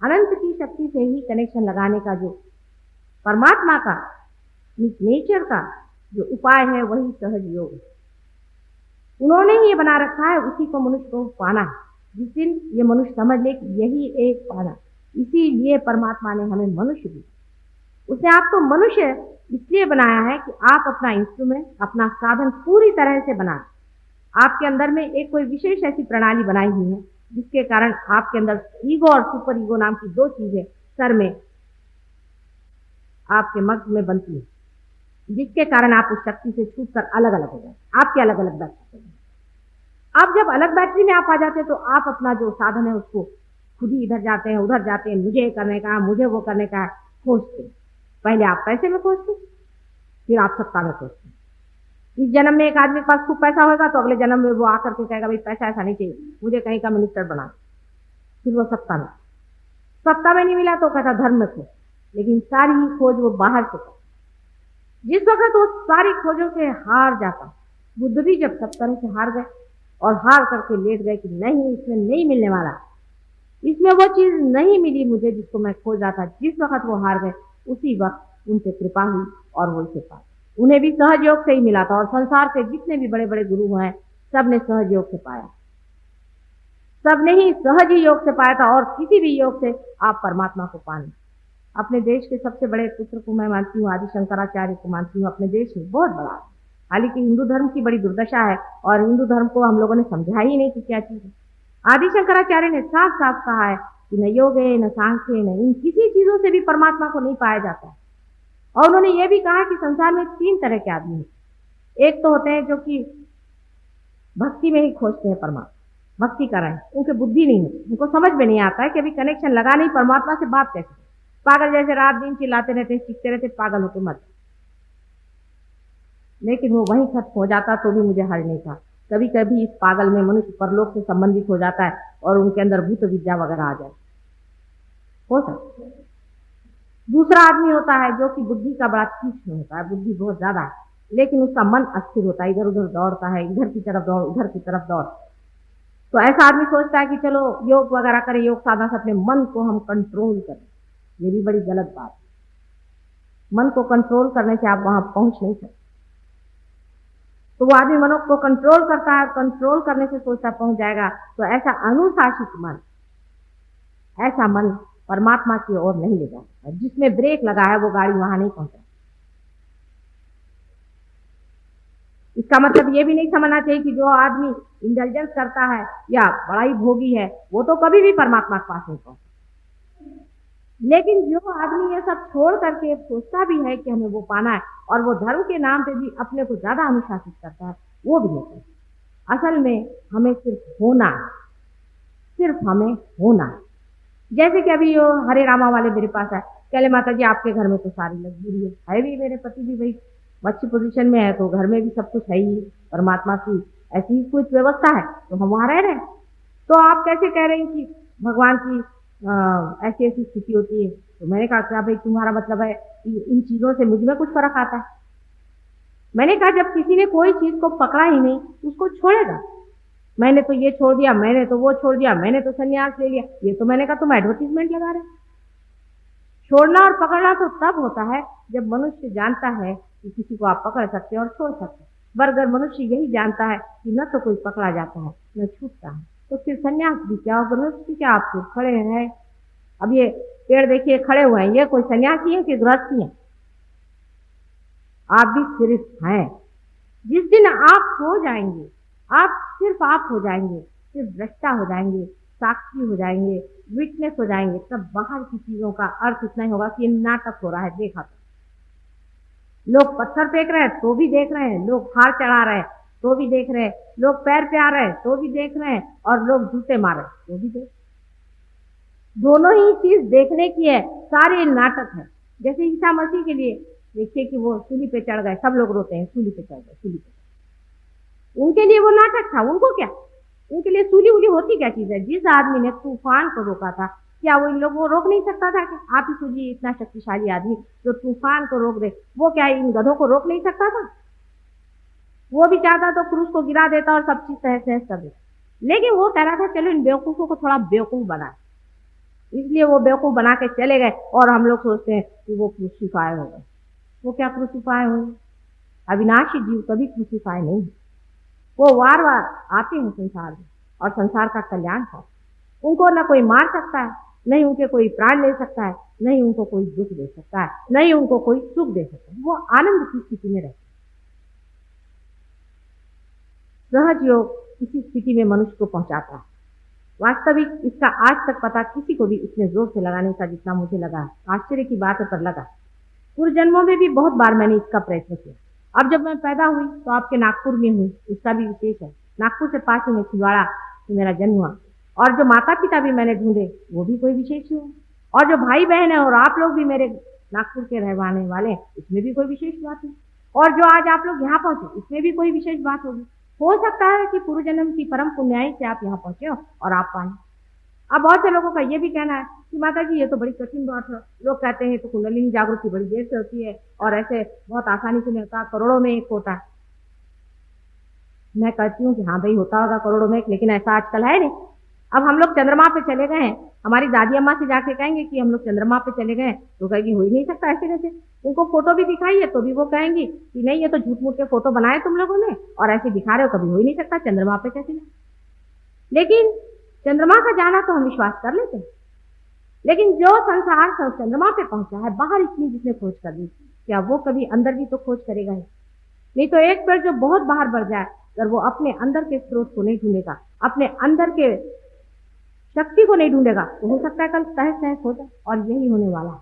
अनंत की शक्ति से ही कनेक्शन लगाने का जो परमात्मा का नेचर का जो उपाय है वही सहज योग है। उन्होंने ही ये बना रखा है, उसी को मनुष्य को पाना है। जिस दिन ये मनुष्य समझ ले कि यही एक पाना, इसीलिए परमात्मा ने हमें मनुष्य दिया। उसने आपको मनुष्य इसलिए बनाया है कि आप अपना इंस्ट्रूमेंट, अपना साधन पूरी तरह से बनाएं। आपके अंदर में एक कोई विशेष ऐसी प्रणाली बनाई हुई है जिसके कारण आपके अंदर ईगो और सुपर ईगो नाम की दो चीजें सर में, आपके मगज में बनती है, जिसके कारण आप उस शक्ति से छूटकर अलग अलग हो जाते हैं। आपके अलग अलग बैटरी हैं। आप जब अलग बैटरी में आप आ जाते हैं तो आप अपना जो साधन है उसको खुद ही इधर जाते हैं उधर जाते हैं, मुझे करने का, मुझे वो करने का खोजते। पहले आप पैसे में खोजते, फिर आप सत्ता में खोजते। इस जन्म में एक आदमी के पास खूब पैसा होगा तो अगले जन्म में वो आकर के कहेगा भाई पैसा ऐसा नहीं चाहिए, मुझे कहीं का मिनिस्टर बना। फिर वो सत्ता में नहीं मिला तो कहता धर्म में खोज। लेकिन सारी ही खोज वो बाहर से कर। जिस वक्त वो सारी खोजों से हार जाता, बुद्ध भी जब सब तरह से हार गए और हार करके लेट गए कि नहीं इसमें नहीं मिलने वाला, इसमें वो चीज नहीं मिली मुझे जिसको मैं खोज रहा था। जिस वक्त वो हार गए उसी वक्त उनसे कृपा हुई और वो इसे पाए। उन्हें भी सहज योग से ही मिला था और संसार के जितने भी बड़े बड़े गुरु हैं सब ने सहज योग से पाया, सबने ही सहज ही योग से पाया था। और किसी भी योग से आप परमात्मा को पाने। अपने देश के सबसे बड़े पुत्र को मैं मानती हूँ, आदि शंकराचार्य को मानती हूँ। अपने देश में बहुत बड़ा है, हालांकि हिंदू धर्म की बड़ी दुर्दशा है और हिंदू धर्म को हम लोगों ने समझा ही नहीं कि क्या चीज है। आदि शंकराचार्य ने साफ साफ कहा है कि न योग है, न सांख्य, न इन किसी चीजों से भी परमात्मा को नहीं पाया जाता है। और उन्होंने ये भी कहा कि संसार में 3 तरह के आदमी हैं। एक तो होते हैं जो कि भक्ति में ही खोजते हैं परमात्मा, भक्ति कर रहे हैं, उनके बुद्धि नहीं है, उनको समझ में नहीं आता है कि अभी कनेक्शन लगा नहीं, परमात्मा से बात कैसे। पागल जैसे रात दिन चिल्लाते रहते, सीखते रहते, पागल होते मत। लेकिन वो वहीं खत्म हो जाता तो भी मुझे हर्ज नहीं था। कभी कभी इस पागल में मनुष्य परलोक से संबंधित हो जाता है और उनके अंदर भूत विद्या वगैरह आ जाए, हो सकता है। दूसरा आदमी होता है जो कि बुद्धि का बड़ा तीक्ष्ण होता है, बुद्धि बहुत ज्यादा है, लेकिन उसका मन अस्थिर होता है, इधर उधर दौड़ता है, इधर की तरफ दौड़, उधर की तरफ दौड़। तो ऐसा आदमी सोचता है कि चलो योग वगैरह करें, योग साधना से अपने मन को हम कंट्रोल करें। ये भी बड़ी गलत बात है। मन को कंट्रोल करने से आप वहां पहुंच नहीं सकते। तो वो आदमी मनो को कंट्रोल करता है, कंट्रोल करने से सोचता पहुंच जाएगा। तो ऐसा अनुशासित मन, ऐसा मन परमात्मा की ओर नहीं ले जाता। जिसमें ब्रेक लगा है वो गाड़ी वहां नहीं पहुंचा। इसका मतलब ये भी नहीं समझना चाहिए कि जो आदमी इंटेलिजेंस करता है या बड़ा ही भोगी है वो तो कभी भी परमात्मा के पास नहीं पहुंचता। लेकिन जो आदमी ये सब छोड़ करके सोचता भी है कि हमें वो पाना है और वो धर्म के नाम पे भी अपने को ज्यादा अनुशासित करता है, वो भी नहीं करता। असल में हमें सिर्फ होना है, सिर्फ हमें होना है। जैसे कि अभी वो हरे रामा वाले मेरे पास है, कहले माता जी आपके घर में तो सारी लग्जरी है भी, मेरे पति भी भाई अच्छी पोजीशन में है तो घर में भी सब कुछ है ही, परमात्मा की ऐसी कुछ व्यवस्था है तो हम वहां रह रहे हैं। तो आप कैसे कह रहे हैं कि भगवान की ऐसी ऐसी स्थिति होती है। तो मैंने कहा क्या भाई तुम्हारा मतलब है इन चीज़ों से मुझ में कुछ फ़र्क आता है? मैंने कहा जब किसी ने कोई चीज़ को पकड़ा ही नहीं, उसको छोड़ेगा। मैंने तो ये छोड़ दिया, मैंने तो वो छोड़ दिया, मैंने तो संन्यास ले लिया। ये तो मैंने कहा तुम एडवर्टाइज़मेंट लगा रहे हो। छोड़ना और पकड़ना तो तब होता है जब मनुष्य जानता है कि किसी को आप पकड़ सकते हैं और छोड़ सकते हैं। पर अगर मनुष्य यही जानता है कि न तो कोई पकड़ा जाता है, न छूटता है, तो फिर संन्यास भी क्या और गृहस्थी क्या? आप खुद खड़े हैं। अब ये पेड़ देखिए खड़े हुए हैं, ये कोई सन्यासी है कि गृहस्थी है? आप भी सिर्फ हैं। जिस दिन आप हो जाएंगे, आप सिर्फ आप हो जाएंगे, सिर्फ दृष्टा हो जाएंगे, साक्षी हो जाएंगे, विटनेस हो जाएंगे, तब बाहर की चीजों का अर्थ इतना ही होगा कि ये नाटक हो रहा है। देखा तो लोग पत्थर फेंक रहे हैं तो भी देख रहे हैं, लोग हार चढ़ा रहे हैं तो भी देख रहे हैं, लोग पैर पे आ रहे हैं तो भी देख रहे हैं, और लोग जूते मार रहे हैं तो भी देख। दोनों ही चीज देखने की है, सारे नाटक है। जैसे ईसा मसीह के लिए देखिए कि वो सूली पे चढ़ गए, सब लोग रोते हैं सूली पे चढ़ गए, सूली पे। उनके लिए वो नाटक था, उनको क्या? उनके लिए सूली उली होती क्या चीज है? जिस आदमी ने तूफान को रोका था, क्या वो इन लोगों को रोक नहीं सकता था? कि आप ही सोचिए, इतना शक्तिशाली आदमी जो तूफान को रोक दे, वो क्या इन गधों को रोक नहीं सकता था? वो भी चाहता तो क्रूस को गिरा देता और सब चीज तहस नहस कर देता, लेकिन वो कह रहा था चलो इन बेवकूफों को थोड़ा बेवकूफ बना, इसलिए वो बेवकूफ बना के चले गए। और हम लोग सोचते हैं कि वो क्रूसीफाई हो गए। वो क्या क्रूसीफाई हुए? अविनाशी जीव कभी क्रूसीफाई नहीं। वो वार वार आते हैं संसार में और संसार का कल्याण है। उनको न कोई मार सकता है, नहीं उनके कोई प्राण ले सकता है, नहीं उनको कोई दुख दे सकता है, नहीं उनको कोई सुख दे सकता है। वो आनंद की स्थिति में रहते हैं। सहज योग किसी स्थिति में मनुष्य को पहुंचाता है। वास्तविक इसका आज तक पता किसी को भी इतने जोर से लगाने का जितना मुझे लगा। आश्चर्य की बात है पर लगा। पूर्व जन्मों में भी बहुत बार मैंने इसका प्रयत्न किया। अब जब मैं पैदा हुई तो आपके नागपुर में हुई, इसका भी विशेष है। नागपुर से पास ही में छिंदवाड़ा में मेरा जन्म हुआ, और जो माता पिता भी मैंने ढूंढे वो भी कोई विशेष हुआ, और जो भाई बहन है और आप लोग भी मेरे नागपुर के रहने वाले हैं, इसमें भी कोई विशेष बात है। और जो आज आप लोग यहाँ पहुंचे, इसमें भी कोई विशेष बात होगी। हो सकता है कि पूर्व जन्म की परम पुण्याई से आप यहाँ पहुंचे हो और आप पाए। अब बहुत से लोगों का ये भी कहना है कि माता जी ये तो बड़ी कठिन बात है। लोग कहते हैं तो कुंडलिनी जागृति बड़ी देर से होती है और ऐसे बहुत आसानी से नहीं होता, करोड़ों में एक होता है। मैं कहती हूँ कि हाँ भाई होता होगा करोड़ों में एक, लेकिन ऐसा आजकल है नहीं। अब हम लोग चंद्रमा पे चले गए हैं, हमारी दादी अम्मा से जाके कहेंगे कि हम लोग चंद्रमा पे चले गए, तो कहेगी हो ही नहीं सकता ऐसे कैसे। उनको फोटो भी दिखाई है तो भी वो कहेंगी कि नहीं ये तो झूठ मूठ के फोटो बनाए तुम लोगों ने और ऐसे दिखा रहे हो, कभी हो ही नहीं सकता, चंद्रमा पे कैसे जाए। लेकिन चंद्रमा का जाना तो हम विश्वास कर लेते हैं, लेकिन जो संसार चंद्रमा पे पहुंचा है, बाहर इतनी जिसने खोज कर दी, क्या वो कभी अंदर भी तो खोज करेगा ही? नहीं तो एक पेड़ जो बहुत बाहर बढ़ जाए, अगर वो अपने अंदर के स्रोत को नहीं ढूंढेगा, अपने अंदर के शक्ति को नहीं ढूंढेगा, तो हो सकता है कल तहस नहस हो जाए, और यही होने वाला है।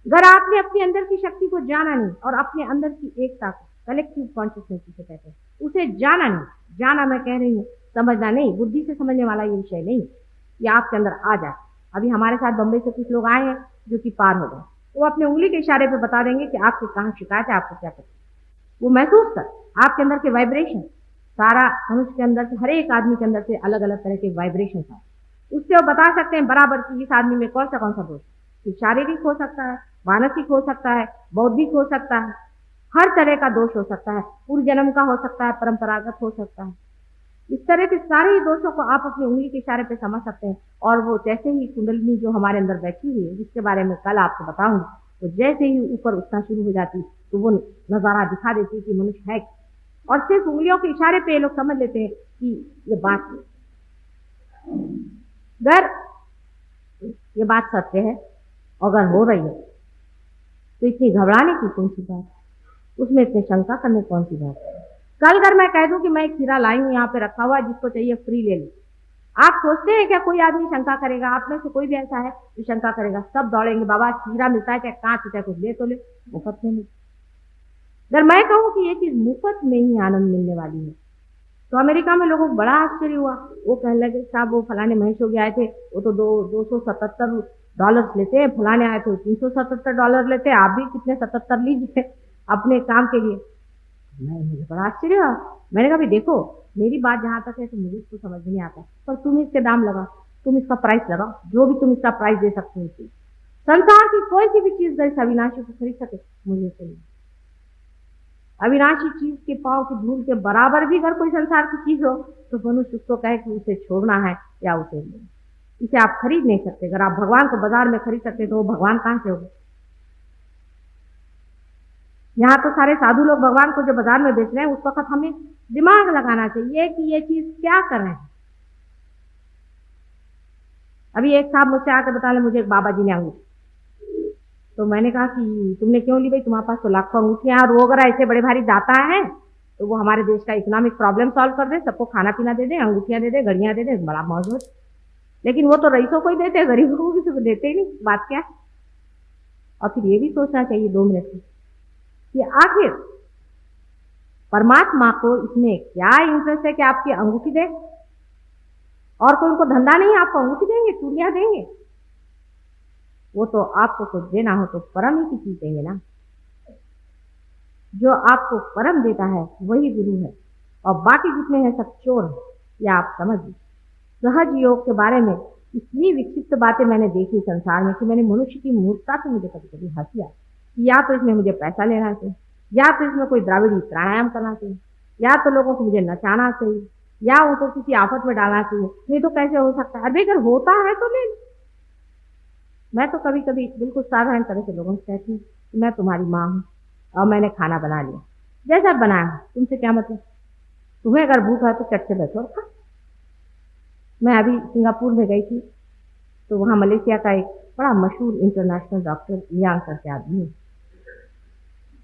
अगर आपने अपने अंदर की शक्ति को जाना नहीं और अपने अंदर की एकता को, कलेक्टिव कॉन्शियसनेस जिसे कहते हैं, उसे जाना नहीं, जाना मैं कह रही हूँ, समझना नहीं, बुद्धि से समझने वाला ये विषय नहीं, ये आपके अंदर आ जाए। अभी हमारे साथ बम्बई से कुछ लोग आए हैं जो कि पार हो गए, वो अपने उंगली के इशारे पे बता देंगे कि आपकी कहाँ शिकायत है, आपको क्या करना। वो महसूस कर आपके अंदर के वाइब्रेशन, सारा मनुष्य के अंदर से, हर एक आदमी के अंदर से अलग अलग तरह के वाइब्रेशन है, उससे वो बता सकते हैं बराबर कि इस आदमी में कौन सा दोष है। शारीरिक हो सकता है, मानसिक हो सकता है, बौद्धिक हो सकता है, हर तरह का दोष हो सकता है, पूर्व जन्म का हो सकता है, परंपरागत हो सकता है। इस तरह के सारे ही दोषों को आप अपनी उंगली के इशारे पे समझ सकते हैं। और वो जैसे ही कुंडलिनी जो हमारे अंदर बैठी हुई है, जिसके बारे में कल आपको बताऊंगी, वो जैसे ही ऊपर उठना शुरू हो जाती तो वो नजारा दिखा देती कि मनुष्य है, और सिर्फ उंगलियों के इशारे पे लोग समझ लेते हैं कि ये बात है। अगर ये बात सत्य है, अगर हो रही है, तो इतनी घबराने की कौन सी बात, उसमें इतनी शंका करने कौन सी बात है। कल अगर मैं कह दूं कि मैं एक खीरा लाई हूं, यहाँ पे रखा हुआ, जिसको चाहिए फ्री ले लो, आप सोचते हैं क्या कोई आदमी शंका करेगा? आप में से कोई भी ऐसा है जो शंका करेगा? सब दौड़ेंगे, बाबा खीरा मिलता है, क्या कांच होता है, कुछ ले तो ले, मुफ्त में नहीं। अगर मैं कहूँ कि ये चीज मुफ्त में ही आनंद मिलने वाली है, तो अमेरिका में लोगों को बड़ा आश्चर्य हुआ। वो कहने लगे साहब वो फलाने महेश योगी आए थे, वो तो $277 लेते हैं, फलाने आए थे $377 लेते हैं, आप भी कितने 77 लीजिए अपने काम के लिए। मुझे बड़ा आश्चर्य हुआ। मैंने कहा भाई देखो, मेरी बात जहाँ तक है तो मुझे इसको समझ नहीं आता, पर तुम इसके दाम लगा, तुम इसका प्राइस लगाओ, जो भी तुम इसका प्राइस दे सकते हो। संसार की कोई सी भी चीज इस अविनाशी को खरीद सके, मुझे चाहिए। अविनाशी चीज के पांव की धूल के बराबर भी अगर कोई संसार की चीज हो तो मनुष्य उसको कहे कि उसे छोड़ना है या उसे ले। इसे आप खरीद नहीं सकते। अगर आप भगवान को बाजार में खरीद सकते तो वो भगवान कहां से होगा? यहाँ तो सारे साधु लोग भगवान को जो बाजार में बेच रहे हैं, उस वक्त हमें दिमाग लगाना चाहिए कि ये चीज क्या कर रहे हैं। अभी एक साहब मुझसे आकर बता ले, मुझे एक बाबा जी ने अंगूठी, तो मैंने कहा कि तुमने क्यों ली भाई, तुम्हारे पास तो लाखों अंगूठियां, और वो अगर ऐसे बड़े भारी दाता है तो वो हमारे देश का इकोनॉमिक प्रॉब्लम सॉल्व कर दे, सबको खाना पीना दे दे, अंगूठियां दे दे, घड़ियां दे दे, बड़ा मौज हो। लेकिन वो तो रईसों को ही देते हैं, गरीबों को किसी को देते ही नहीं। बात क्या है? और फिर ये भी सोचना चाहिए 2 मिनट में कि आखिर परमात्मा को इसमें क्या इंटरेस्ट है कि आपकी अंगूठी दे? और कोई उनको धंधा नहीं है, आपको अंगूठी देंगे, चूड़ियां देंगे। वो तो आपको कुछ देना हो तो परम ही की चीज देंगे ना। जो आपको परम देता है वही गुरु है, और बाकी जितने हैं सब चोर हैं, या आप समझ लीजिए। सहज योग के बारे में इतनी विक्षिप्त बातें मैंने देखी संसार में कि मैंने मनुष्य की मूर्खता से मुझे कभी कभी हंसी आई। या तो इसमें मुझे पैसा लेना चाहिए, या तो इसमें कोई द्राविड़ी प्राणायाम करना चाहिए, या तो लोगों को मुझे नचाना चाहिए, या उनको किसी आफत में डालना चाहिए। नहीं तो कैसे हो सकता है? अरे अगर होता है तो ले। मैं तो कभी कभी बिल्कुल साधारण तरह से लोगों से कहती हूँ कि मैं तुम्हारी माँ हूँ और मैंने खाना बना लिया, जैसा बनाया तुमसे क्या मतलब? तुम्हें अगर भूख है तो चट से बैठो और खा। मैं अभी सिंगापुर में गई थी, तो वहाँ मलेशिया का एक बड़ा मशहूर इंटरनेशनल डॉक्टर लियांग करके आदमी है,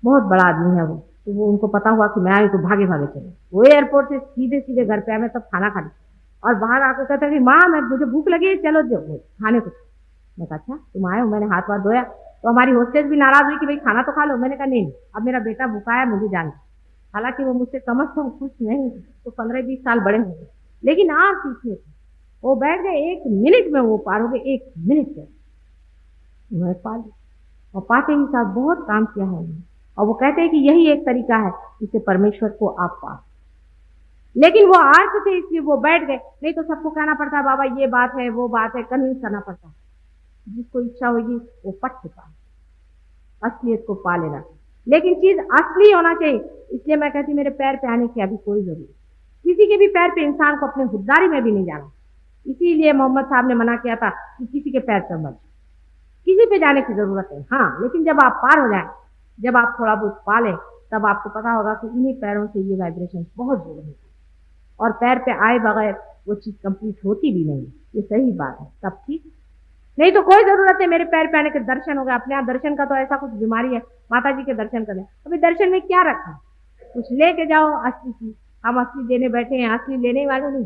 बहुत बड़ा आदमी है वो। तो वो उनको पता हुआ कि मैं आई तो भागे भागे चले, वो एयरपोर्ट से सीधे सीधे घर पे आए। मैं तब खाना खा ली और बाहर आकर कहता कि माँ मैं मुझे भूख लगी है, चलो दो खाने को। मैं कहा अच्छा तुम आए हो? मैंने हाथ वाथ धोया तो हमारी होस्टेस भी नाराज हुई कि भाई खाना तो खा लो। मैंने कहा नहीं, अब मेरा बेटा भूखा है, मुझे जाना। हालांकि वो मुझसे कम से कम कुछ नहीं तो 15-20 साल बड़े होंगे, लेकिन आप सीखिए। वो बैठ गए, 1 मिनट में वो पार हो गए, 1 मिनट में उन्होंने पा लिया, और पाते ही साथ बहुत काम किया है उन्होंने। और वो कहते हैं कि यही एक तरीका है जिससे परमेश्वर को आप पा। लेकिन वो आर्थ थे इसलिए वो बैठ गए, नहीं तो सबको कहना पड़ता है बाबा ये बात है वो बात है, कन्विंस करना पड़ता है। जिसको इच्छा होगी वो पट चुका, असलियत को पा लेना। लेकिन चीज असली होना चाहिए। इसलिए मैं कहती मेरे पैर पे आने की अभी कोई जरूरत, किसी के भी पैर पे इंसान को अपने खुददारी में भी नहीं जाना। इसीलिए मोहम्मद साहब ने मना किया था कि किसी के पैर पर मत, किसी पे जाने की जरूरत है। हाँ, लेकिन जब आप पार हो जाए, जब आप थोड़ा बहुत पा लें, तब आपको पता होगा कि इन्हीं पैरों से ये वाइब्रेशन बहुत जोर है, और पैर पे आए बगैर वो चीज कंप्लीट होती भी नहीं। ये सही बात है, तब ठीक। नहीं तो कोई जरूरत है मेरे पैर पे आने के? दर्शन हो गया अपने आप। दर्शन का तो ऐसा कुछ बीमारी है, माता जी के दर्शन करें। अभी दर्शन में क्या रखा है? कुछ लेके जाओ असली चीज। हम असली देने बैठे हैं, असली लेने वाले नहीं।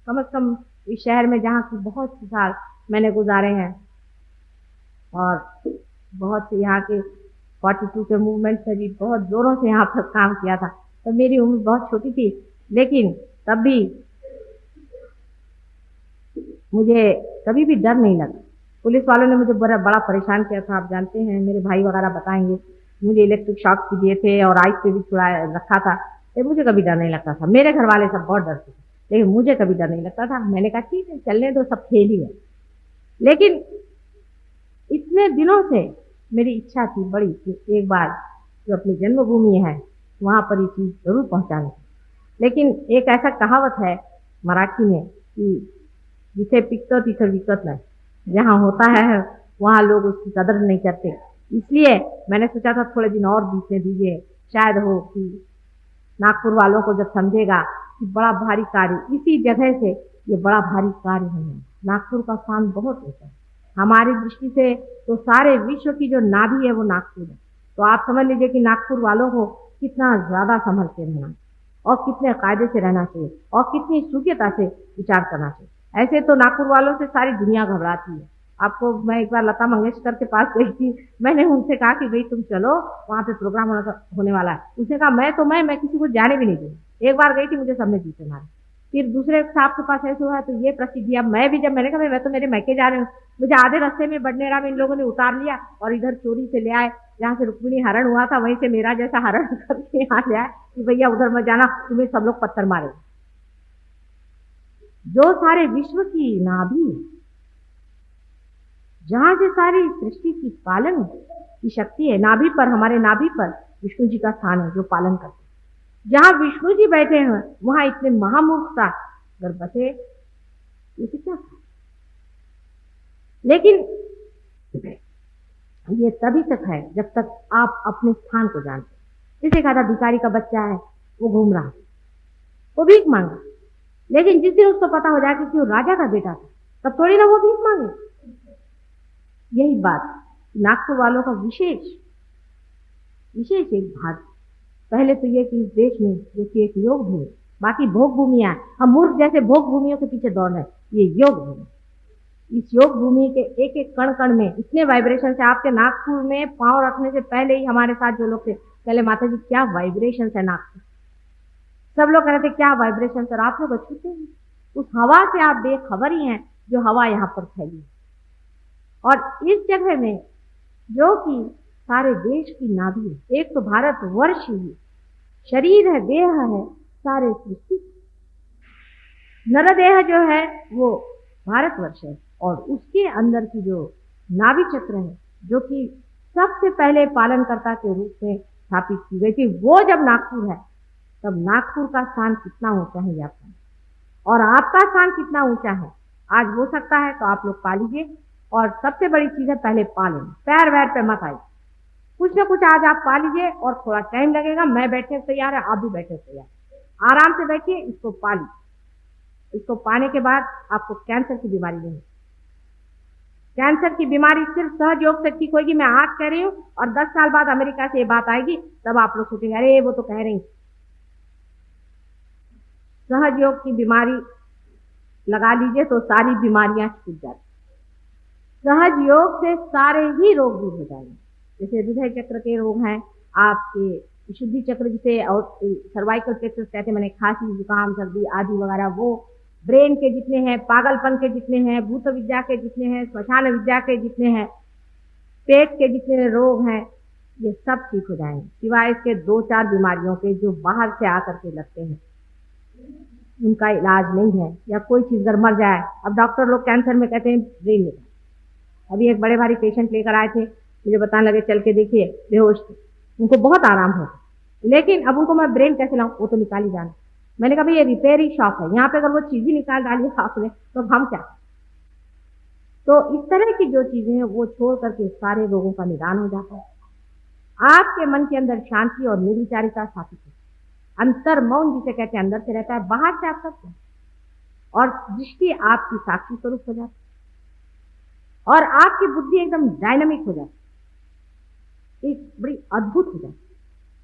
कम से कम इस शहर में जहाँ की बहुत सी साल मैंने गुजारे हैं, और बहुत से यहाँ के 42 के मूवमेंट से भी बहुत जोरों से यहाँ पर काम किया था। तो मेरी उम्र बहुत छोटी थी, लेकिन तब भी मुझे कभी भी डर नहीं लगा। पुलिस वालों ने मुझे बड़ा परेशान किया था, आप जानते हैं, मेरे भाई वगैरह बताएंगे। मुझे इलेक्ट्रिक शॉक भी दिए थे और आइस पे भी छुड़ा रखा था, लेकिन मुझे कभी डर नहीं लगता था। मेरे घर वाले सब बहुत डरते थे, लेकिन मुझे कभी डर नहीं लगता था। मैंने कहा ठीक है, चलने दो, सब खेल ही है। लेकिन इतने दिनों से मेरी इच्छा थी बड़ी कि एक बार जो अपनी जन्मभूमि है वहां पर ये चीज जरूर पहुंचानी। लेकिन एक ऐसा कहावत है मराठी में कि जिसे पिकतो तिथे विकत नहीं, जहाँ होता है वहाँ लोग उसकी कदर नहीं करते। इसलिए मैंने सोचा था थोड़े दिन और बीतने दीजिए, शायद हो कि नागपुर वालों को जब समझेगा कि बड़ा भारी कार्य इसी जगह से, ये बड़ा भारी कार्य है। नागपुर का स्थान बहुत ऊंचा है हमारी दृष्टि से, तो सारे विश्व की जो नाभि है वो नागपुर है। तो आप समझ लीजिए कि नागपुर वालों को कितना ज्यादा संभल के रहना, और कितने कायदे से रहना चाहिए, और कितनी सूक्ष्मता से विचार करना चाहिए। ऐसे तो नागपुर वालों से सारी दुनिया घबराती है। आपको मैं एक बार लता मंगेशकर के पास गई थी, मैंने उनसे कहा कि भाई तुम चलो, वहाँ पे प्रोग्राम होने वाला है। उसने कहा मैं किसी को जाने भी नहीं दूंगी। एक बार गई थी, मुझे सबने जूते मारे। फिर दूसरे साहब के पास ऐसे हुआ तो ये प्रसिद्धि। अब मैं भी जब मैंने कहा मैं तो मेरे मैके जा रही हूँ, मुझे आधे रास्ते में बडनेरा में इन लोगों ने उतार लिया और इधर चोरी से ले आए, जहाँ से रुक्मिणी हरण हुआ था वहीं से मेरा जैसा हरण करके यहाँ ले आए कि भैया उधर मत जाना, तुम्हें सब लोग पत्थर मारे। जो सारे विश्व की नाभि, जहाँ से सारी सृष्टि की पालन की शक्ति है, नाभि पर, हमारे नाभि पर विष्णु जी का स्थान है जो पालन करते हैं। जहाँ विष्णु जी बैठे हैं वहाँ इतने महामूर्खता अगर बचे, इसे क्या था? लेकिन ये तभी तक है जब तक आप अपने स्थान को जानते। जैसे कहा था भिखारी का बच्चा है, वो घूम रहा, वो भीख मांगा, लेकिन जिस दिन उसको पता हो जाए कि वो राजा का बेटा था, तब थोड़ी ना वो भीख मांगे। यही बात नागपुर वालों का विशेष विशेष एक भाग। पहले तो ये कि इस देश में जो कि एक योग भूमि, बाकी भोग भूमियां, हम मूर्ख जैसे भोग भूमियों के पीछे दौड़ रहे हैं, ये योग भूमि। इस योग भूमि के एक एक कण कण में इतने वाइब्रेशन है। आपके नागपुर में पांव रखने से पहले ही हमारे साथ जो लोग थे, पहले माता जी क्या वाइब्रेशन है नागपुर, सब लोग कह रहे थे क्या वाइब्रेशन, और आप लोग अछूते हैं उस हवा से, आप बेखबर ही हैं जो हवा यहाँ पर फैली है। और इस जगह में जो कि सारे देश की नाभि है, एक तो भारत वर्ष ही शरीर है, देह है, सारे सृष्टि नरदेह जो है वो भारतवर्ष है, और उसके अंदर की जो नाभि चक्र है जो कि सबसे पहले पालनकर्ता के रूप में स्थापित की गई थी, वो जब नागपुर है, तब नागपुर का स्थान कितना ऊंचा है आप, और आपका स्थान कितना ऊंचा है आज हो सकता है तो आप लोग पा लीजिए। और सबसे बड़ी चीज है पहले पा लेना, पैर वैर पे मत आइए, कुछ ना कुछ आज आप पा लीजिए, और थोड़ा टाइम लगेगा, मैं बैठने को तैयार है, आप भी बैठने को तैयार, आराम से बैठिए, इसको पा लीजिए। इसको पाने के बाद आपको कैंसर की बीमारी नहीं, कैंसर की बीमारी सिर्फ सहज योग से ठीक होगी। मैं आज कह रही हूँ और 10 साल बाद अमेरिका से ये बात आएगी, तब आप लोग सोचेंगे अरे वो तो कह रही। सहज योग की बीमारी लगा लीजिए तो सारी बीमारियां छूट जाती, सहज योग से सारे ही रोग दूर हो जाएंगे। जैसे हृदय चक्र के रोग हैं आपके, विशुद्धि चक्र जिसे और सर्वाइकल प्लेक्सस कहते हैं, मैंने खांसी जुकाम सर्दी आदि वगैरह, वो ब्रेन के जितने हैं, पागलपन के जितने हैं, भूत विद्या के जितने हैं, श्मशान विद्या के जितने हैं, पेट के जितने रोग हैं, ये सब ठीक हो जाएंगे, सिवाय इसके 2-4 बीमारियों के जो बाहर से आकर के लगते हैं, उनका इलाज नहीं है। या कोई चीज अगर मर जाए, अब डॉक्टर लोग कैंसर में कहते हैं ब्रेन निकाल। अभी एक बड़े भारी पेशेंट लेकर आए थे, मुझे बताने लगे चल के देखिए बेहोश थे, उनको बहुत आराम हो, लेकिन अब उनको मैं ब्रेन कैसे लाऊं, वो तो निकाल ही जाना। मैंने कहा भाई ये रिपेयरिंग शॉप है, यहाँ पे अगर वो चीज ही निकाल डाली आपने तो हम क्या। तो इस तरह की जो चीजें हैं वो छोड़ करके सारे रोगों का निदान हो जाता है। आपके मन के अंदर शांति और निर्विचारिता स्थापित है, अंतर मौन जिसे कहते हैं अंदर से रहता है, बाहर से आप सब, और दृष्टि आपकी साक्षी स्वरूप हो जाती है, और आपकी बुद्धि एकदम डायनामिक हो जाती, एक बड़ी अद्भुत हो जाती,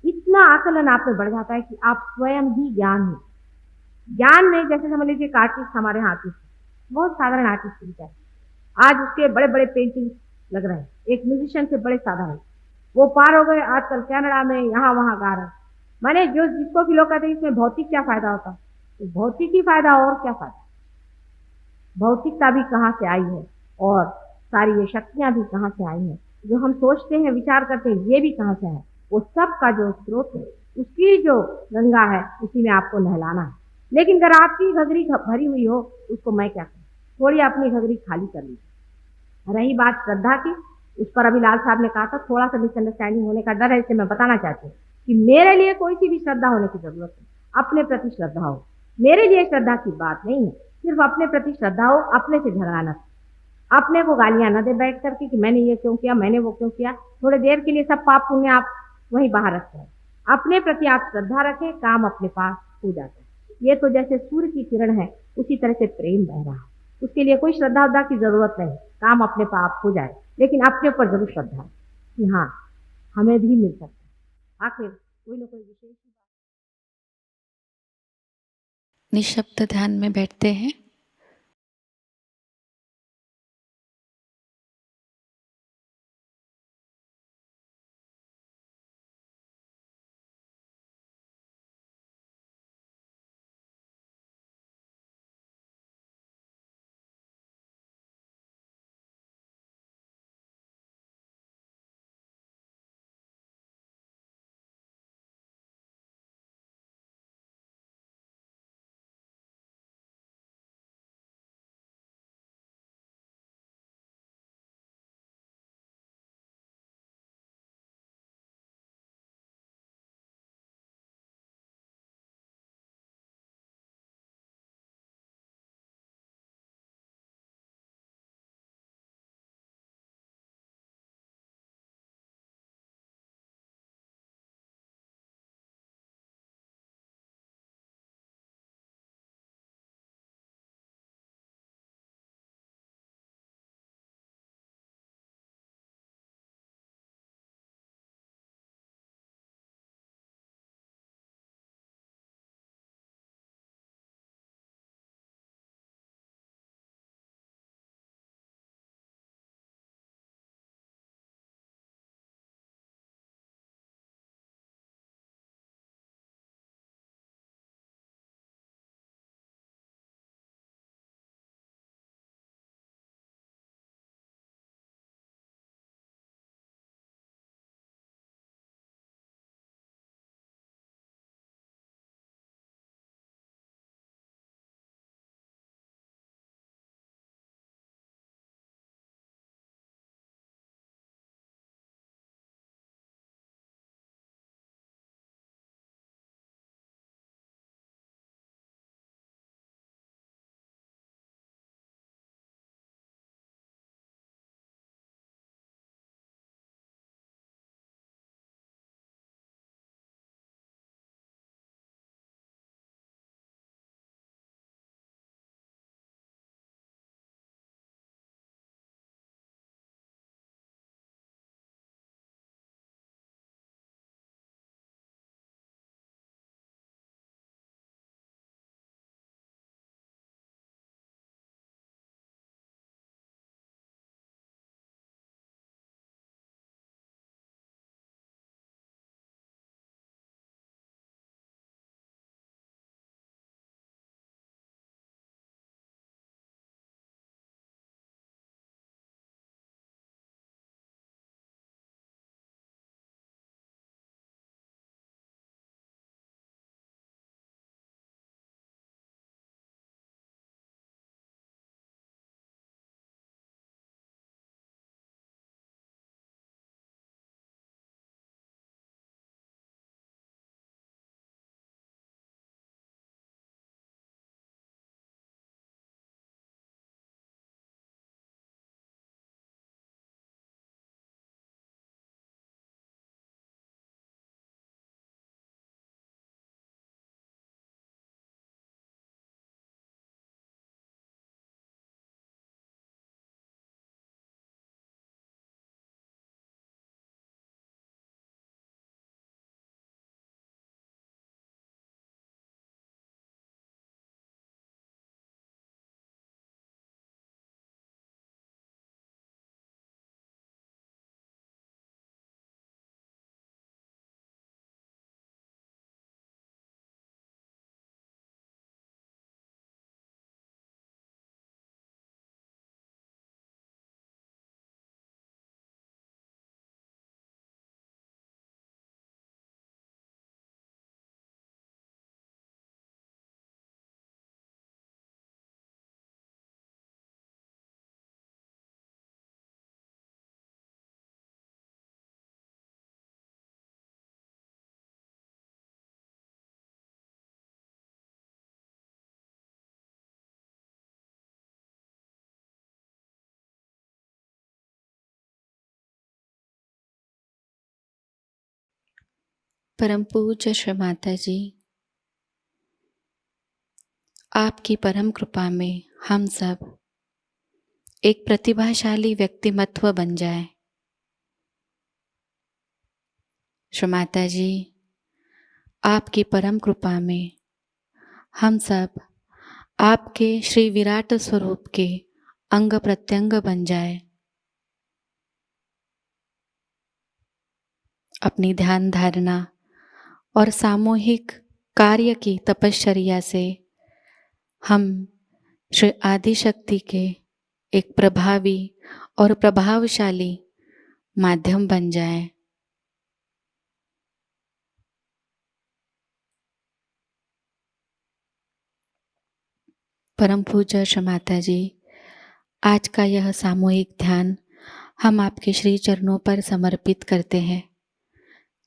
इतना आकलन आप में बढ़ जाता है कि आप स्वयं ही ज्ञान है। ज्ञान में जैसे समझ लीजिए आर्टिस्ट, हमारे यहाँ आर्टिस्ट, बहुत साधारण आर्टिस्ट दिखता है, आज उसके बड़े बड़े पेंटिंग लग रहे हैं, एक म्यूजिशियन से बड़े साधारण, वो पार हो गए आजकल कनाडा में, यहाँ वहां गा रहे हैं। माने जो जिसको भी लोग कहते हैं इसमें भौतिक क्या फायदा होता, तो भौतिक ही फायदा, और क्या फायदा, भौतिकता भी कहाँ से आई है, और सारी ये शक्तियां भी कहाँ से आई हैं, जो हम सोचते हैं विचार करते हैं ये भी कहाँ से है, वो सब का जो स्रोत है, उसकी जो गंगा है उसी में आपको नहलाना है। लेकिन अगर आपकी घगरी भरी हुई हो, उसको मैं क्या करूं, थोड़ी अपनी घगरी खाली कर लीजिए। रही बात श्रद्धा की, उस पर अभी लाल साहब ने कहा था थोड़ा सा मिसअंडरस्टैंडिंग होने का डर है, इससे मैं बताना चाहती हूँ कि मेरे लिए कोई सी भी श्रद्धा होने की जरूरत नहीं, अपने प्रति श्रद्धा हो, मेरे लिए श्रद्धा की बात नहीं है, सिर्फ अपने प्रति श्रद्धा हो, अपने से झगड़ा न, अपने को गालियां न दे बैठ करके कि मैंने ये क्यों किया, मैंने वो क्यों किया, थोड़ी देर के लिए सब पाप पुण्य आप वहीं बाहर रखते हैं, अपने प्रति आप श्रद्धा रखें, काम अपने पास हो जाता है। ये तो जैसे सूर्य की किरण है, उसी तरह से प्रेम बह रहा है, उसके लिए कोई श्रद्धा उद्धा की जरूरत नहीं, काम अपने पाप हो जाए, लेकिन अपने ऊपर जरूर श्रद्धा है कि हाँ हमें भी मिल सकता है, आखिर कोई ना कोई विशेष निःशब्द ध्यान में बैठते हैं। परम पूज्य श्री माता जी, आपकी परम कृपा में हम सब एक प्रतिभाशाली व्यक्तिमत्व बन जाए। श्री माता जी, आपकी परम कृपा में हम सब आपके श्री विराट स्वरूप के अंग प्रत्यंग बन जाए। अपनी ध्यान धारणा और सामूहिक कार्य की तपश्चर्या से हम श्री आदिशक्ति के एक प्रभावी और प्रभावशाली माध्यम बन जाए। परम पूज्य श्री माता जी, आज का यह सामूहिक ध्यान हम आपके श्री चरणों पर समर्पित करते हैं।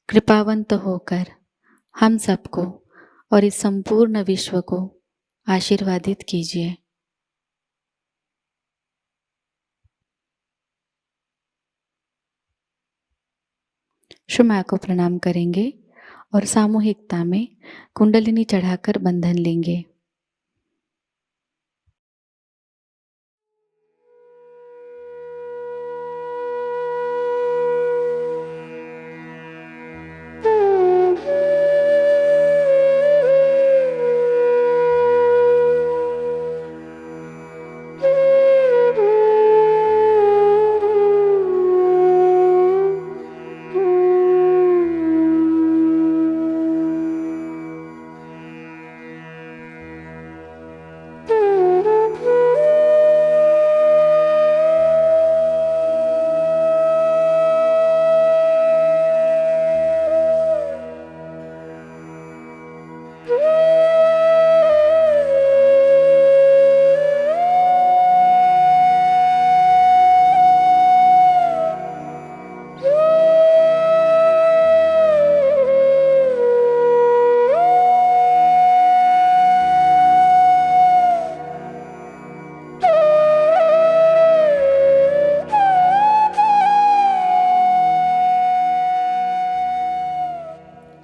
कृपावंत होकर हम सबको और इस संपूर्ण विश्व को आशीर्वादित कीजिए। श्री माँ को प्रणाम करेंगे और सामूहिकता में कुंडलिनी चढ़ाकर बंधन लेंगे।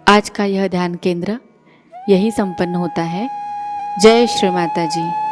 आज का यह ध्यान केंद्र यही संपन्न होता है। जय श्री माता जी।